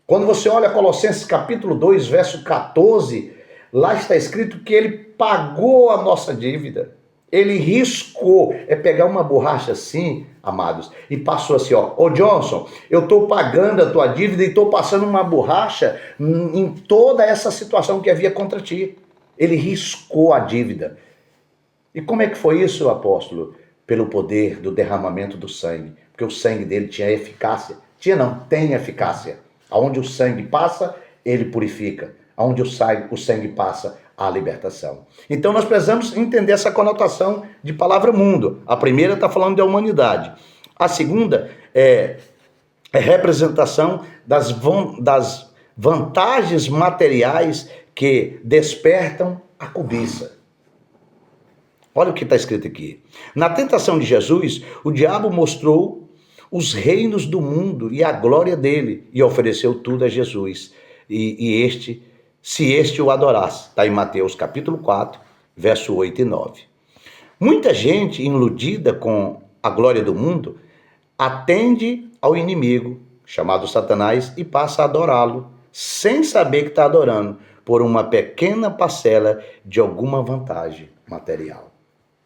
Quando você olha Colossenses capítulo 2, verso 14, lá está escrito que ele pagou a nossa dívida. Ele riscou. É pegar uma borracha assim, amados, e passou assim, ô Johnson, eu estou pagando a tua dívida e estou passando uma borracha em toda essa situação que havia contra ti. Ele riscou a dívida. E como é que foi isso, apóstolo? Pelo poder do derramamento do sangue. Porque o sangue dele tinha eficácia. Tem eficácia. Aonde o sangue passa, ele purifica. Aonde o sangue passa, há libertação. Então nós precisamos entender essa conotação de palavra mundo. A primeira está falando da humanidade. A segunda é representação das vantagens materiais que despertam a cobiça. Olha o que está escrito aqui. Na tentação de Jesus, o diabo mostrou os reinos do mundo e a glória dele e ofereceu tudo a Jesus. Se este o adorasse. Está em Mateus capítulo 4, verso 8 e 9. Muita gente iludida com a glória do mundo atende ao inimigo, chamado Satanás, e passa a adorá-lo, sem saber que está adorando, por uma pequena parcela de alguma vantagem material.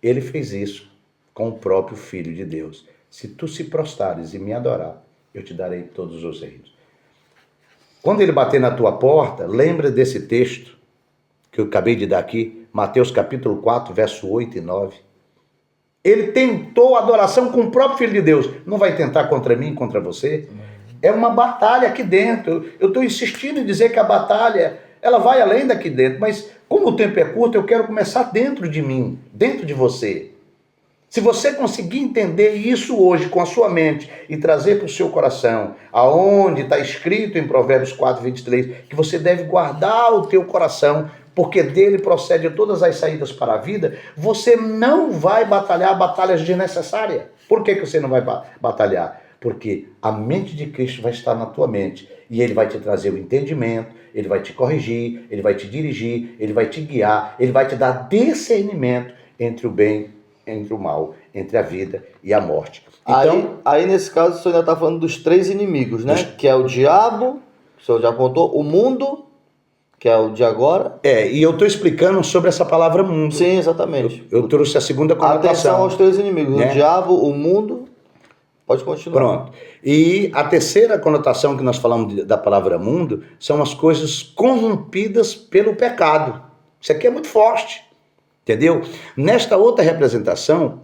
Ele fez isso com o próprio Filho de Deus. Se tu se prostrares e me adorar, eu te darei todos os reinos. Quando ele bater na tua porta, lembra desse texto que eu acabei de dar aqui, Mateus capítulo 4, verso 8 e 9. Ele tentou adoração com o próprio Filho de Deus. Não vai tentar contra mim, contra você? É uma batalha aqui dentro. Eu estou insistindo em dizer que a batalha, ela vai além daqui dentro. Mas como o tempo é curto, eu quero começar dentro de mim, dentro de você. Se você conseguir entender isso hoje com a sua mente e trazer para o seu coração, aonde está escrito em Provérbios 4, 23, que você deve guardar o teu coração, porque dele procede todas as saídas para a vida, você não vai batalhar batalhas desnecessárias. Por que você não vai batalhar? Porque a mente de Cristo vai estar na tua mente e ele vai te trazer o entendimento, ele vai te corrigir, ele vai te dirigir, ele vai te guiar, ele vai te dar discernimento entre o bem, entre o mal, entre a vida e a morte. Então, aí nesse caso, você ainda está falando dos três inimigos, né? Que é o diabo, que o senhor já contou, o mundo, que é o de agora. E eu estou explicando sobre essa palavra mundo. Sim, exatamente. Eu trouxe a segunda conotação. Atenção aos três inimigos, né? O diabo, o mundo. Pode continuar. Pronto. E a terceira conotação que nós falamos da palavra mundo são as coisas corrompidas pelo pecado. Isso aqui é muito forte. Entendeu? Nesta outra representação,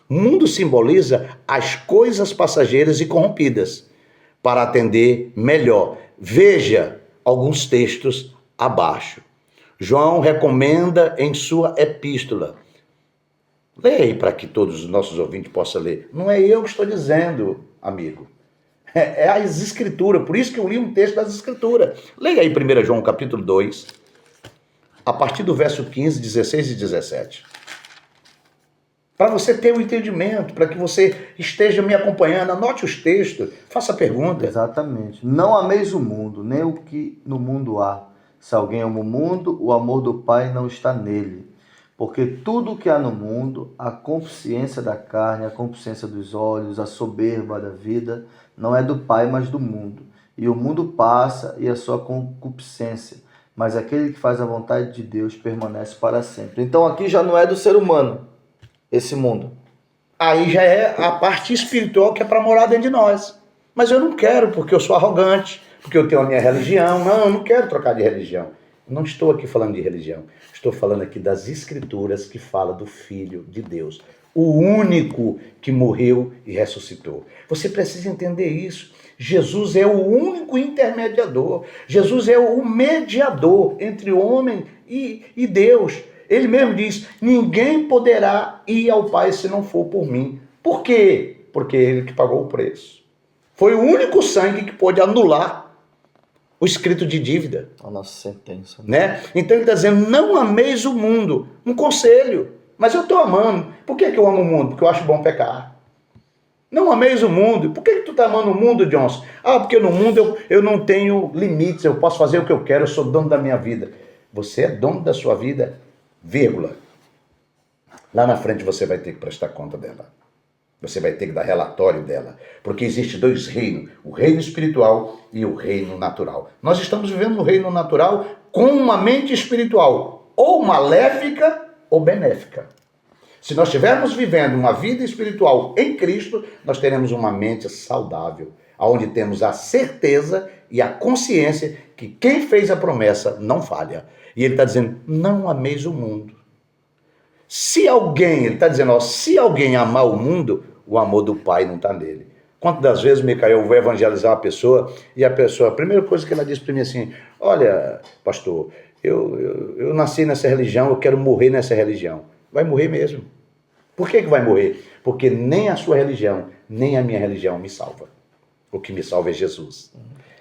mundo simboliza as coisas passageiras e corrompidas, para atender melhor. Veja alguns textos abaixo. João recomenda em sua epístola. Leia aí para que todos os nossos ouvintes possam ler. Não é eu que estou dizendo, amigo. É as escrituras. Por isso que eu li um texto das escrituras. Leia aí 1 João capítulo 2, a partir do verso 15, 16 e 17. Para você ter um entendimento, para que você esteja me acompanhando, anote os textos, faça pergunta. Exatamente. Não ameis o mundo, nem o que no mundo há. Se alguém ama o mundo, o amor do Pai não está nele. Porque tudo que há no mundo, a concupiscência da carne, a concupiscência dos olhos, a soberba da vida, não é do Pai, mas do mundo. E o mundo passa e a sua concupiscência, mas aquele que faz a vontade de Deus permanece para sempre. Então aqui já não é do ser humano, esse mundo. Aí já é a parte espiritual que é para morar dentro de nós. Mas eu não quero, porque eu sou arrogante, porque eu tenho a minha religião. Não, eu não quero trocar de religião. Eu não estou aqui falando de religião. Estou falando aqui das escrituras que falam do Filho de Deus. O único que morreu e ressuscitou. Você precisa entender isso. Jesus é o único intermediador. Jesus é o mediador entre o homem e Deus. Ele mesmo diz, ninguém poderá ir ao Pai se não for por mim. Por quê? Porque ele que pagou o preço. Foi o único sangue que pôde anular o escrito de dívida. A nossa sentença. Né? Então ele está dizendo, não ameis o mundo. Um conselho. Mas eu estou amando. Por que eu amo o mundo? Porque eu acho bom pecar. Não ameis o mundo. Por que tu está amando o mundo, Johnson? Ah, porque no mundo eu não tenho limites. Eu posso fazer o que eu quero. Eu sou dono da minha vida. Você é dono da sua vida, vírgula. Lá na frente você vai ter que prestar conta dela. Você vai ter que dar relatório dela. Porque existe dois reinos. O reino espiritual e o reino natural. Nós estamos vivendo no reino natural com uma mente espiritual. Ou maléfica ou benéfica. Se nós estivermos vivendo uma vida espiritual em Cristo, nós teremos uma mente saudável, onde temos a certeza e a consciência que quem fez a promessa não falha. E ele está dizendo, não ameis o mundo. Se alguém, ele está dizendo, ó, se alguém amar o mundo, o amor do Pai não está nele. Quantas das vezes, Micael, eu vou evangelizar uma pessoa e a pessoa, a primeira coisa que ela diz para mim assim, olha, pastor, eu nasci nessa religião, eu quero morrer nessa religião. Vai morrer mesmo. Por que vai morrer? Porque nem a sua religião, nem a minha religião me salva. O que me salva é Jesus.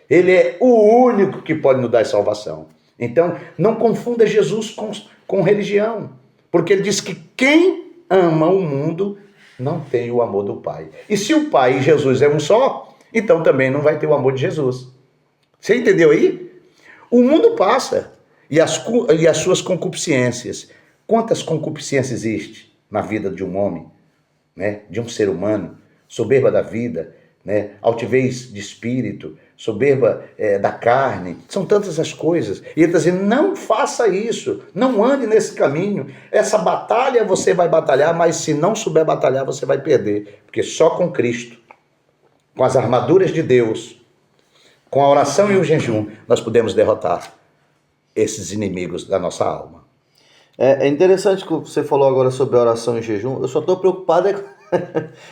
Ele é o único que pode nos dar salvação. Então, não confunda Jesus com religião. Porque ele diz que quem ama o mundo não tem o amor do Pai. E se o Pai e Jesus é um só, então também não vai ter o amor de Jesus. Você entendeu aí? O mundo passa. E as suas concupiscências. Quantas concupiscências existem na vida de um homem, né? De um ser humano? Soberba da vida, né? Altivez de espírito, soberba da carne. São tantas as coisas. E ele está dizendo, não faça isso. Não ande nesse caminho. Essa batalha você vai batalhar, mas se não souber batalhar, você vai perder. Porque só com Cristo, com as armaduras de Deus, com a oração e o jejum, nós podemos derrotar esses inimigos da nossa alma. É interessante que você falou agora sobre oração e jejum. Eu só estou preocupado,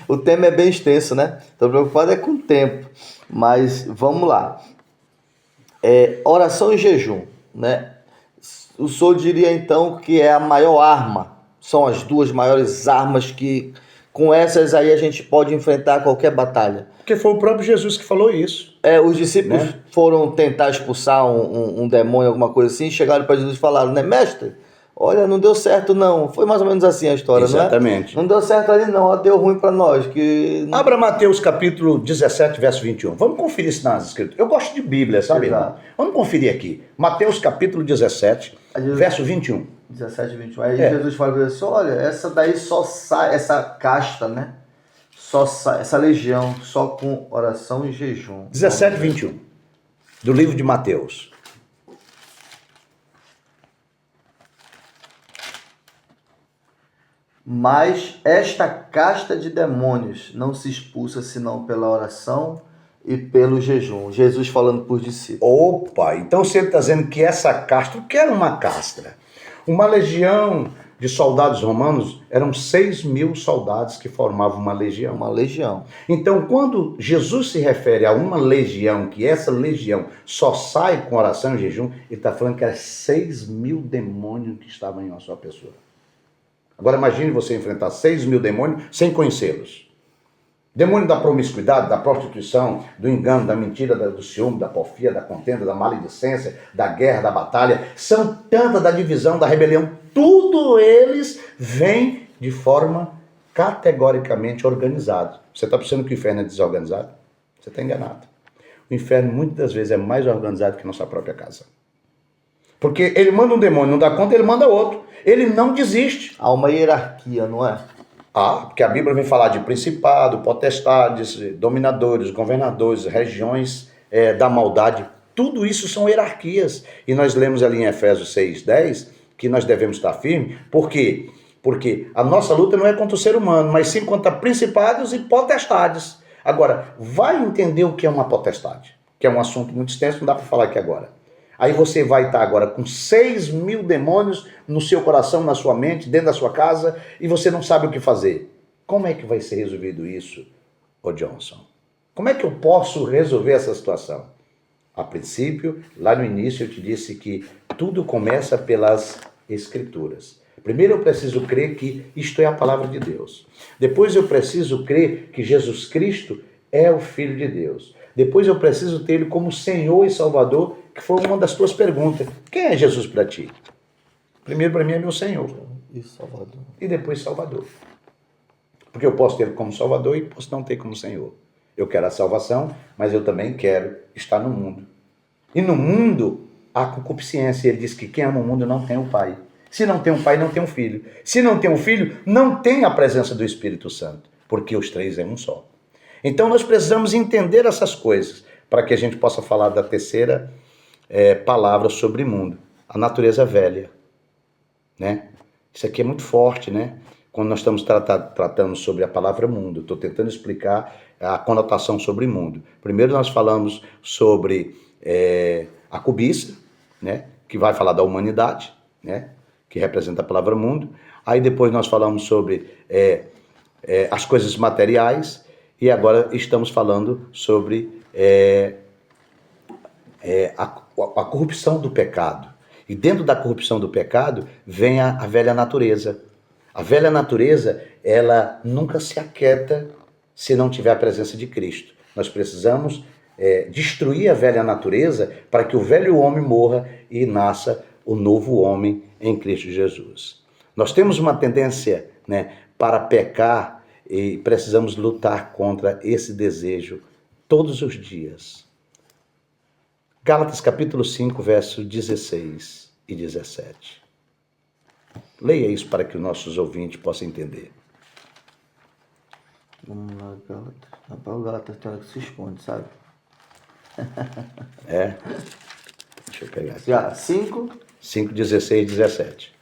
o tema é bem extenso, né? Estou preocupado com o tempo. Mas vamos lá. Oração e jejum, né? O senhor diria então que é a maior arma. São as duas maiores armas que com essas aí a gente pode enfrentar qualquer batalha. Porque foi o próprio Jesus que falou isso. Os discípulos, né, foram tentar expulsar um demônio, alguma coisa assim, chegaram para Jesus e falaram, né, mestre, olha, não deu certo não. Foi mais ou menos assim a história, exatamente. Não é? Não deu certo ali não, deu ruim para nós. Abra Mateus capítulo 17, verso 21. Vamos conferir isso nas escrituras. Eu gosto de Bíblia, sabe, irmão? Vamos conferir aqui. Mateus capítulo 17, verso 21. 17, 21. Aí Jesus fala assim, olha, essa daí só sai, essa casta, né? Só sai, essa legião, só com oração e jejum. 17, 21. Do livro de Mateus. Mas esta casta de demônios não se expulsa senão pela oração e pelo jejum. Jesus falando por discípulos. Opa, então você está dizendo que essa casta, o que era uma casta? Uma legião de soldados romanos, eram 6.000 soldados que formavam uma legião. Uma legião. Então, quando Jesus se refere a uma legião, que essa legião só sai com oração e jejum, ele está falando que eram 6.000 demônios que estavam em uma só pessoa. Agora imagine você enfrentar 6.000 demônios sem conhecê-los. Demônio da promiscuidade, da prostituição, do engano, da mentira, do ciúme, da porfia, da contenda, da maledicência, da guerra, da batalha. São tantas, da divisão, da rebelião. Tudo eles vêm de forma categoricamente organizada. Você está pensando que o inferno é desorganizado? Você está enganado. O inferno muitas vezes é mais organizado que nossa própria casa. Porque ele manda um demônio, não dá conta, ele manda outro. Ele não desiste. Há uma hierarquia, não é? Porque a Bíblia vem falar de principado, potestades, dominadores, governadores, regiões da maldade. Tudo isso são hierarquias. E nós lemos ali em Efésios 6:10 que nós devemos estar firmes. Por quê? Porque a nossa luta não é contra o ser humano, mas sim contra principados e potestades. Agora, vai entender o que é uma potestade, que é um assunto muito extenso, não dá para falar aqui agora. Aí você vai estar agora com 6.000 demônios no seu coração, na sua mente, dentro da sua casa, e você não sabe o que fazer. Como é que vai ser resolvido isso, ô Johnson? Como é que eu posso resolver essa situação? A princípio, lá no início eu te disse que tudo começa pelas Escrituras. Primeiro eu preciso crer que isto é a palavra de Deus. Depois eu preciso crer que Jesus Cristo é o Filho de Deus. Depois eu preciso ter Ele como Senhor e Salvador, que foi uma das tuas perguntas. Quem é Jesus para ti? Primeiro para mim é meu Senhor. E Salvador. E depois Salvador. Porque eu posso ter Ele como Salvador e posso não ter como Senhor. Eu quero a salvação, mas eu também quero estar no mundo. E no mundo há concupiscência. Ele diz que quem ama o mundo não tem o Pai. Se não tem um pai, não tem um filho. Se não tem um filho, não tem a presença do Espírito Santo. Porque os três é um só. Então nós precisamos entender essas coisas para que a gente possa falar da terceira palavra sobre mundo. A natureza velha. Né? Isso aqui é muito forte, né? Quando nós estamos tratando sobre a palavra mundo. Estou tentando explicar a conotação sobre mundo. Primeiro nós falamos sobre a cobiça, né? Que vai falar da humanidade, né? Que representa a palavra mundo. Aí depois nós falamos sobre as coisas materiais, e agora estamos falando sobre a corrupção do pecado. E dentro da corrupção do pecado vem a velha natureza. A velha natureza, ela nunca se aquieta se não tiver a presença de Cristo. Nós precisamos destruir a velha natureza para que o velho homem morra e nasça o novo homem em Cristo Jesus. Nós temos uma tendência, né, para pecar e precisamos lutar contra esse desejo todos os dias. Gálatas capítulo 5, versos 16 e 17. Leia isso para que os nossos ouvintes possam entender. Vamos lá, Gálatas. Rapaz, o Gálatas tem hora que se esconde, sabe? Deixa eu pegar aqui. Já, 5. 5, 16 e 17.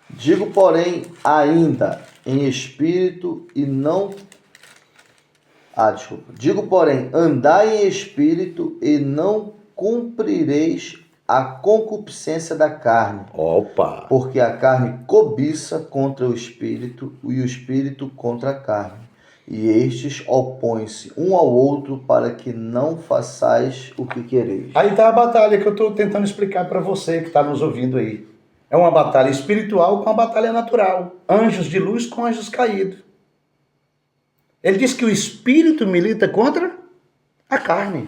Digo, porém, ainda em espírito e não... Digo, porém, andai em espírito e não cumprireis a concupiscência da carne. Opa! Porque a carne cobiça contra o espírito e o espírito contra a carne. E estes opõem-se um ao outro para que não façais o que quereis. Aí está a batalha que eu estou tentando explicar para você que está nos ouvindo aí. É uma batalha espiritual com uma batalha natural. Anjos de luz com anjos caídos. Ele diz que o espírito milita contra a carne.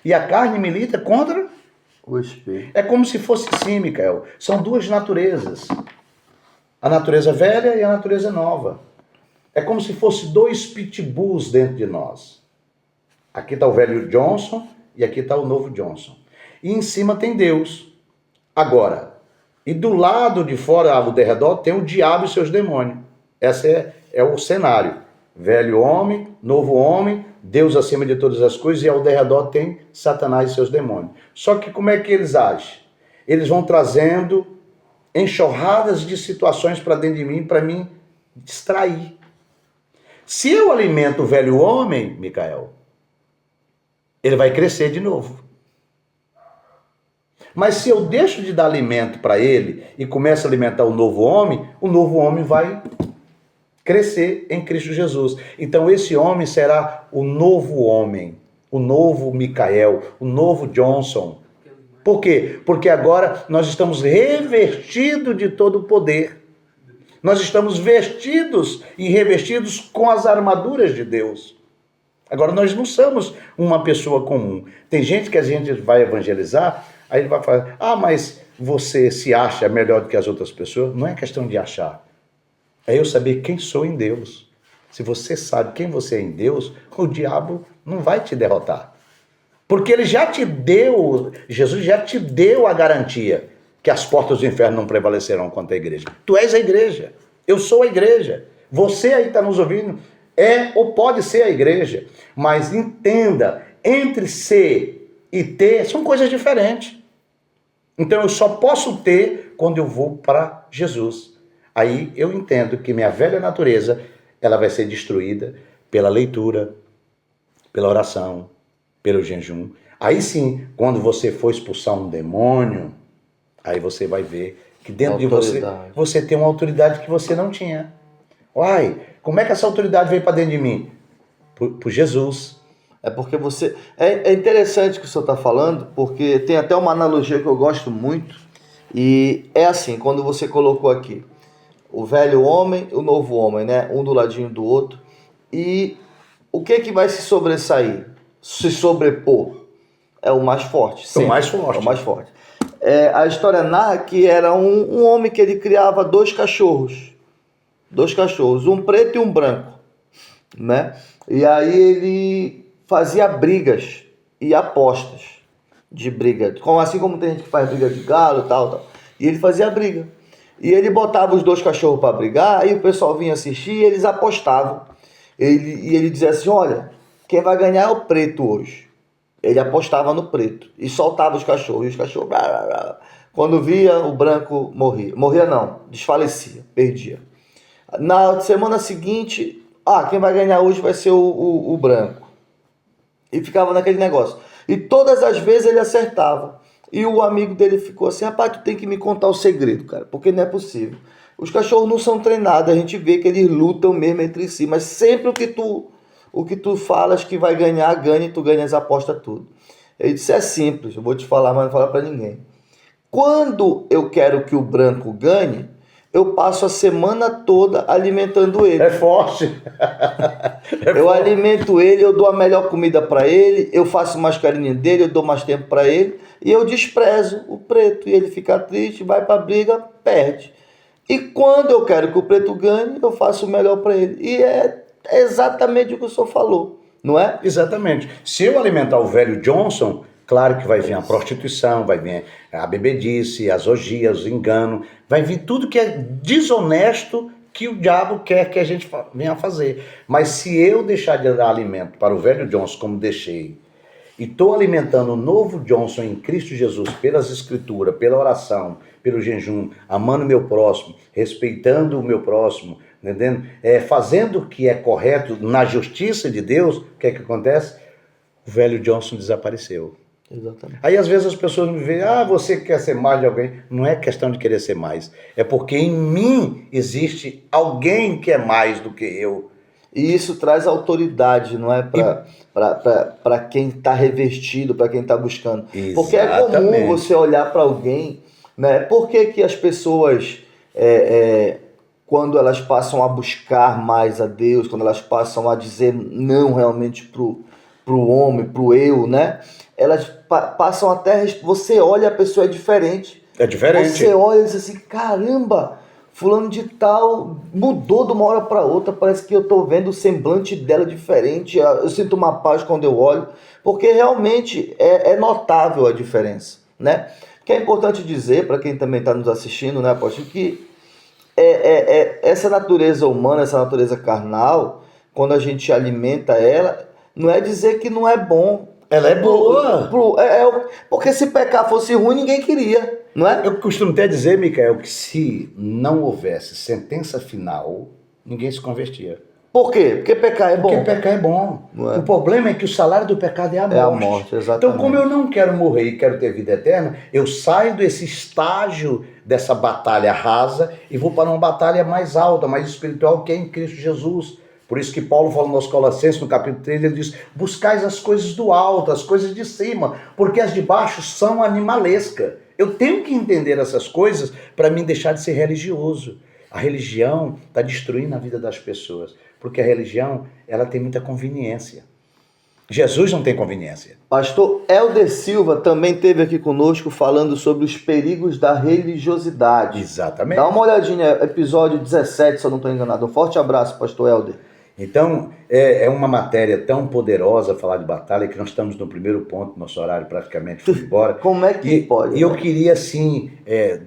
E a carne milita contra o espírito. É como se fosse assim, Micael. São duas naturezas. A natureza velha e a natureza nova. É como se fosse dois pitbulls dentro de nós. Aqui está o velho Johnson e aqui está o novo Johnson. E em cima tem Deus. Agora, e do lado de fora, ao derredor, tem o diabo e seus demônios. Esse é o cenário. Velho homem, novo homem, Deus acima de todas as coisas, e ao derredor tem Satanás e seus demônios. Só que como é que eles agem? Eles vão trazendo enxurradas de situações para dentro de mim, para me distrair. Se eu alimento o velho homem, Micael, ele vai crescer de novo. Mas se eu deixo de dar alimento para ele e começo a alimentar o novo homem vai crescer em Cristo Jesus. Então esse homem será o novo homem, o novo Micael, o novo Johnson. Por quê? Porque agora nós estamos revestidos de todo o poder. Nós estamos vestidos e revestidos com as armaduras de Deus. Agora nós não somos uma pessoa comum. Tem gente que a gente vai evangelizar, aí ele vai falar, mas você se acha melhor do que as outras pessoas? Não é questão de achar. É eu saber quem sou em Deus. Se você sabe quem você é em Deus, o diabo não vai te derrotar. Porque ele já te deu, Jesus já te deu a garantia que as portas do inferno não prevalecerão contra a igreja. Tu és a igreja, eu sou a igreja. Você aí que está nos ouvindo é ou pode ser a igreja. Mas entenda, entre ser e ter são coisas diferentes. Então eu só posso ter quando eu vou para Jesus. Aí eu entendo que minha velha natureza, ela vai ser destruída pela leitura, pela oração, pelo jejum. Aí sim, quando você for expulsar um demônio, aí você vai ver que dentro de você tem uma autoridade que você não tinha. Uai, como é que essa autoridade veio para dentro de mim? Por Jesus. É porque você... É interessante o que o senhor está falando, porque tem até uma analogia que eu gosto muito, e é assim, quando você colocou aqui, o velho homem e o novo homem, né? Um do ladinho do outro, e o que vai se sobressair? Se sobrepor? É o mais forte. Sempre. O mais forte. É o mais forte. A história narra que era um homem que ele criava dois cachorros, um preto e um branco, né? E aí ele fazia brigas e apostas de briga, assim como tem gente que faz briga de galo e tal. E ele fazia briga. E ele botava os dois cachorros para brigar, aí o pessoal vinha assistir e eles apostavam. E ele dizia assim, olha, quem vai ganhar é o preto hoje. Ele apostava no preto e soltava os cachorros. E os cachorros, blá, blá, blá. Quando via, o branco morria. Morria não, desfalecia, perdia. Na semana seguinte, quem vai ganhar hoje vai ser o branco. E ficava naquele negócio. E todas as vezes ele acertava. E o amigo dele ficou assim, rapaz, tu tem que me contar o segredo, cara, porque não é possível. Os cachorros não são treinados, a gente vê que eles lutam mesmo entre si, mas sempre o que tu falas que vai ganhar, ganha e tu ganha as apostas tudo. Ele disse, é simples, eu vou te falar, mas não falar para ninguém. Quando eu quero que o branco ganhe, eu passo a semana toda alimentando ele. É forte. Eu alimento ele, eu dou a melhor comida para ele, eu faço mais carinho dele, eu dou mais tempo para ele, e eu desprezo o preto. E ele fica triste, vai para a briga, perde. E quando eu quero que o preto ganhe, eu faço o melhor para ele. E é exatamente o que o senhor falou, não é? Exatamente. Se eu alimentar o velho Johnson, claro que vai vir a prostituição, vai vir a bebedice, as orgias, os enganos, vai vir tudo que é desonesto que o diabo quer que a gente venha fazer. Mas se eu deixar de dar alimento para o velho Johnson, como deixei, e estou alimentando o novo Johnson em Cristo Jesus, pelas escrituras, pela oração, pelo jejum, amando o meu próximo, respeitando o meu próximo, entendendo? Fazendo o que é correto na justiça de Deus, o que é que acontece? O velho Johnson desapareceu. Exatamente. Aí às vezes as pessoas me veem, você quer ser mais de alguém. Não é questão de querer ser mais, é porque em mim existe alguém que é mais do que eu. E isso traz autoridade, não é? Para quem está revestido, para quem está buscando. Exatamente. Porque é comum você olhar para alguém, né? Por que as pessoas, quando elas passam a buscar mais a Deus, quando elas passam a dizer não realmente pro homem, pro eu, né? Elas passam até... Você olha, a pessoa é diferente. É diferente. Você olha e diz assim, caramba... Fulano de tal mudou de uma hora para outra, parece que eu estou vendo o semblante dela diferente, eu sinto uma paz quando eu olho, porque realmente é notável a diferença, né? Que é importante dizer, para quem também está nos assistindo, né, apóstolo, que essa natureza humana, essa natureza carnal, quando a gente alimenta ela, não é dizer que não é bom. Ela é boa. Porque se pecar fosse ruim, ninguém queria, não é? Eu costumo até dizer, Micael, que se não houvesse sentença final, ninguém se convertia. Por quê? Porque pecar é bom. Porque pecar é bom. Não é? O problema é que o salário do pecado é a morte. É a morte, exatamente. Então, como eu não quero morrer e quero ter vida eterna, eu saio desse estágio, dessa batalha rasa, e vou para uma batalha mais alta, mais espiritual, que é em Cristo Jesus. Por isso que Paulo fala nos Colossenses, no capítulo 3, ele diz, buscais as coisas do alto, as coisas de cima, porque as de baixo são animalescas. Eu tenho que entender essas coisas para me deixar de ser religioso. A religião está destruindo a vida das pessoas, porque a religião, ela tem muita conveniência. Jesus não tem conveniência. Pastor Helder Silva também esteve aqui conosco falando sobre os perigos da religiosidade. Exatamente. Dá uma olhadinha, episódio 17, se eu não estou enganado. Um forte abraço, pastor Helder. Então, é uma matéria tão poderosa falar de batalha que nós estamos no primeiro ponto, nosso horário praticamente foi embora. Como é que pode? E eu queria, assim,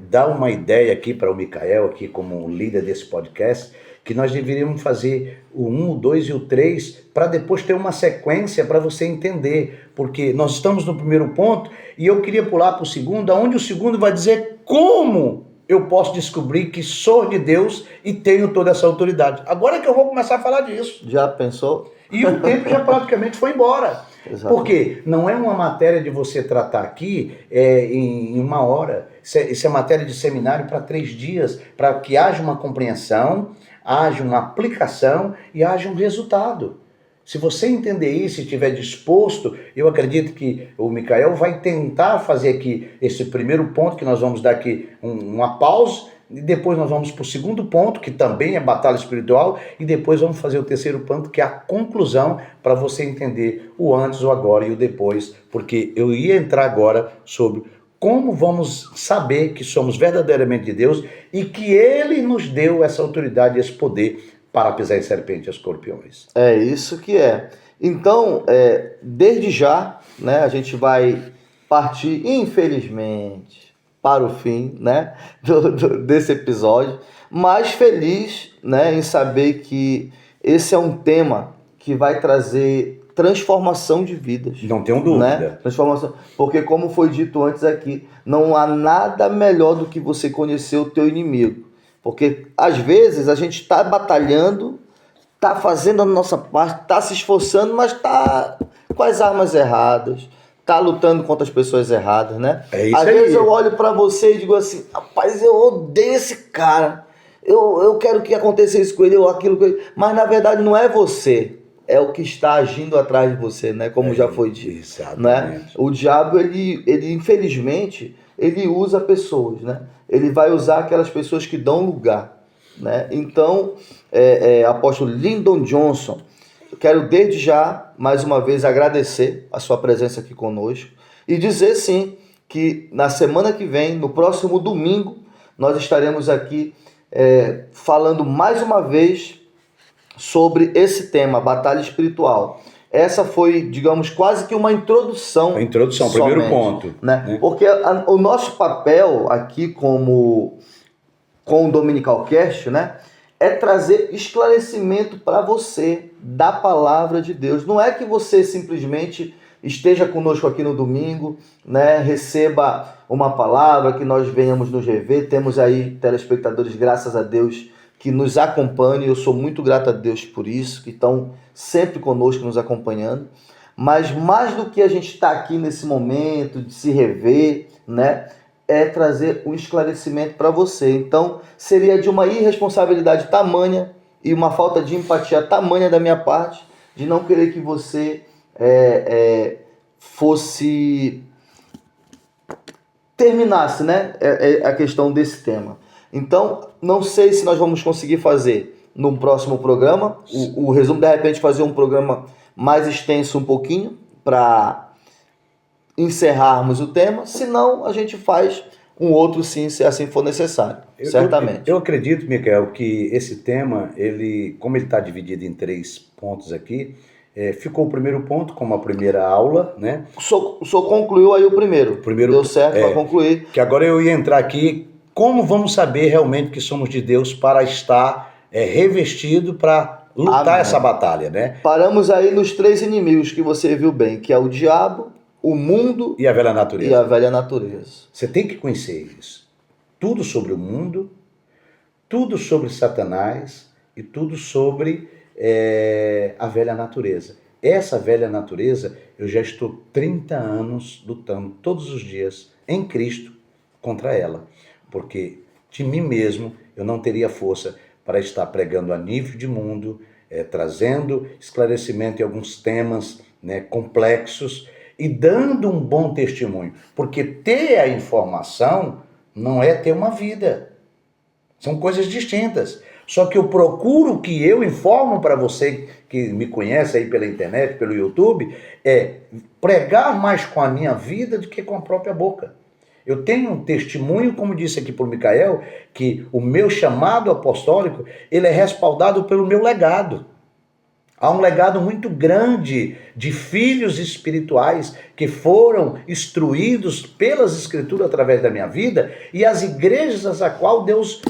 dar uma ideia aqui para o Micael, aqui como líder desse podcast, que nós deveríamos fazer o 1, o 2 e o 3 para depois ter uma sequência para você entender. Porque nós estamos no primeiro ponto e eu queria pular para o segundo, onde o segundo vai dizer como eu posso descobrir que sou de Deus e tenho toda essa autoridade. Agora é que eu vou começar a falar disso. Já pensou? E o tempo já praticamente foi embora. Exato. Porque não é uma matéria de você tratar aqui em 1 hora. Isso é matéria de seminário para 3 dias, para que haja uma compreensão, haja uma aplicação e haja um resultado. Se você entender isso e estiver disposto, eu acredito que o Micael vai tentar fazer aqui esse primeiro ponto, que nós vamos dar aqui uma pausa, e depois nós vamos para o segundo ponto, que também é batalha espiritual, e depois vamos fazer o terceiro ponto, que é a conclusão, para você entender o antes, o agora e o depois, porque eu ia entrar agora sobre como vamos saber que somos verdadeiramente de Deus e que Ele nos deu essa autoridade e esse poder para pisar em serpente e escorpiões. É isso que é. Então, desde já, né, a gente vai partir, infelizmente, para o fim, né, desse episódio, mas feliz, né, em saber que esse é um tema que vai trazer transformação de vidas. Não tenho dúvida. Né? Transformação, porque como foi dito antes aqui, não há nada melhor do que você conhecer o teu inimigo. Porque às vezes a gente está batalhando, está fazendo a nossa parte, está se esforçando, mas está com as armas erradas, está lutando contra as pessoas erradas, né? É isso às aí. vezes eu olho para você e digo assim, rapaz, eu odeio esse cara, eu quero que aconteça isso com ele ou aquilo com ele, mas na verdade não é você, é o que está agindo atrás de você, né? Como já foi dito. Exatamente. Né? O diabo, ele infelizmente, ele usa pessoas, né? Ele vai usar aquelas pessoas que dão lugar, né? Então, apóstolo Lyndon Johnson, eu quero desde já, mais uma vez, agradecer a sua presença aqui conosco e dizer, sim, que na semana que vem, no próximo domingo, nós estaremos aqui falando mais uma vez sobre esse tema, batalha espiritual. Essa foi, digamos, quase que uma introdução. A introdução, somente, primeiro ponto. Né? Porque o nosso papel aqui com o Dominical Cast, né, é trazer esclarecimento para você da palavra de Deus. Não é que você simplesmente esteja conosco aqui no domingo, né, receba uma palavra, que nós venhamos nos rever. Temos aí telespectadores, graças a Deus, que nos acompanham. Eu sou muito grato a Deus por isso, que estão sempre conosco, nos acompanhando. Mas mais do que a gente estar aqui nesse momento de se rever, né, é trazer um esclarecimento para você. Então, seria de uma irresponsabilidade tamanha e uma falta de empatia tamanha da minha parte de não querer que você terminasse, né, a questão desse tema. Então, não sei se nós vamos conseguir fazer no próximo programa o resumo, de repente fazer um programa mais extenso um pouquinho para encerrarmos o tema, senão a gente faz um outro sim, se assim for necessário, certamente. Eu acredito, Micael, que esse tema, como ele está dividido em 3 pontos aqui, ficou o primeiro ponto como a primeira aula, né? O senhor concluiu aí o primeiro. Deu certo para concluir. Que agora eu ia entrar aqui, como vamos saber realmente que somos de Deus para estar revestido para lutar essa batalha, né? Paramos aí nos 3 inimigos que você viu bem, que é o diabo, o mundo e a velha natureza. Você tem que conhecer isso. Tudo sobre o mundo, tudo sobre Satanás e tudo sobre a velha natureza. Essa velha natureza, eu já estou 30 anos lutando todos os dias em Cristo contra ela. Porque de mim mesmo eu não teria força para estar pregando a nível de mundo, trazendo esclarecimento em alguns temas, né, complexos, e dando um bom testemunho. Porque ter a informação não é ter uma vida. São coisas distintas. Só que eu procuro que eu informo para você que me conhece aí pela internet, pelo YouTube, pregar mais com a minha vida do que com a própria boca. Eu tenho um testemunho, como disse aqui por Micael, que o meu chamado apostólico, ele é respaldado pelo meu legado. Há um legado muito grande de filhos espirituais que foram instruídos pelas Escrituras através da minha vida, e as igrejas a qual Deus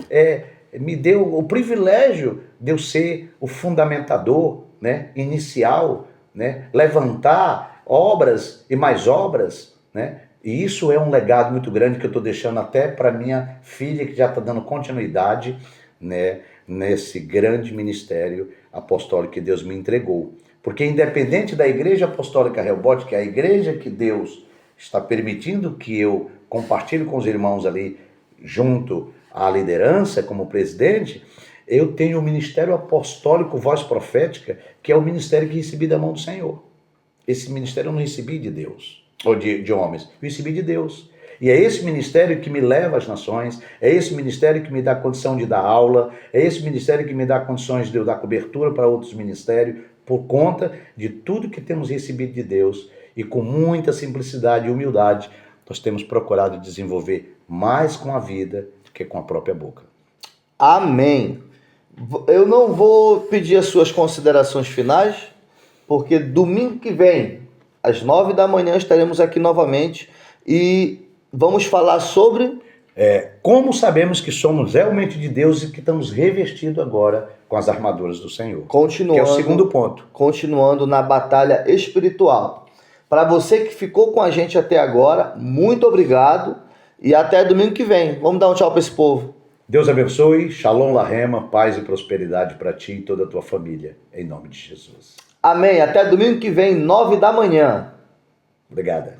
me deu o privilégio de eu ser o fundamentador, né, inicial, né, levantar obras e mais obras, né? E isso é um legado muito grande que eu estou deixando até para minha filha, que já está dando continuidade, né, nesse grande ministério apostólico que Deus me entregou. Porque independente da Igreja Apostólica Rehoboth, que é a igreja que Deus está permitindo que eu compartilhe com os irmãos ali, junto à liderança como presidente, eu tenho o ministério apostólico Voz Profética, que é o ministério que recebi da mão do Senhor. Esse ministério eu não recebi de Deus, ou de homens, eu recebi de Deus. E é esse ministério que me leva às nações, é esse ministério que me dá condição de dar aula, é esse ministério que me dá condições de eu dar cobertura para outros ministérios, por conta de tudo que temos recebido de Deus, e com muita simplicidade e humildade, nós temos procurado desenvolver mais com a vida do que com a própria boca. Amém. Eu não vou pedir as suas considerações finais, porque domingo que vem, às 9 da manhã, estaremos aqui novamente e vamos falar sobre como sabemos que somos realmente de Deus e que estamos revestidos agora com as armaduras do Senhor. Continuando, que é o segundo ponto. Continuando na batalha espiritual. Para você que ficou com a gente até agora, muito obrigado e até domingo que vem. Vamos dar um tchau para esse povo. Deus abençoe, Shalom Lahema, paz e prosperidade para ti e toda a tua família, em nome de Jesus. Amém. Até domingo que vem, 9 da manhã. Obrigada.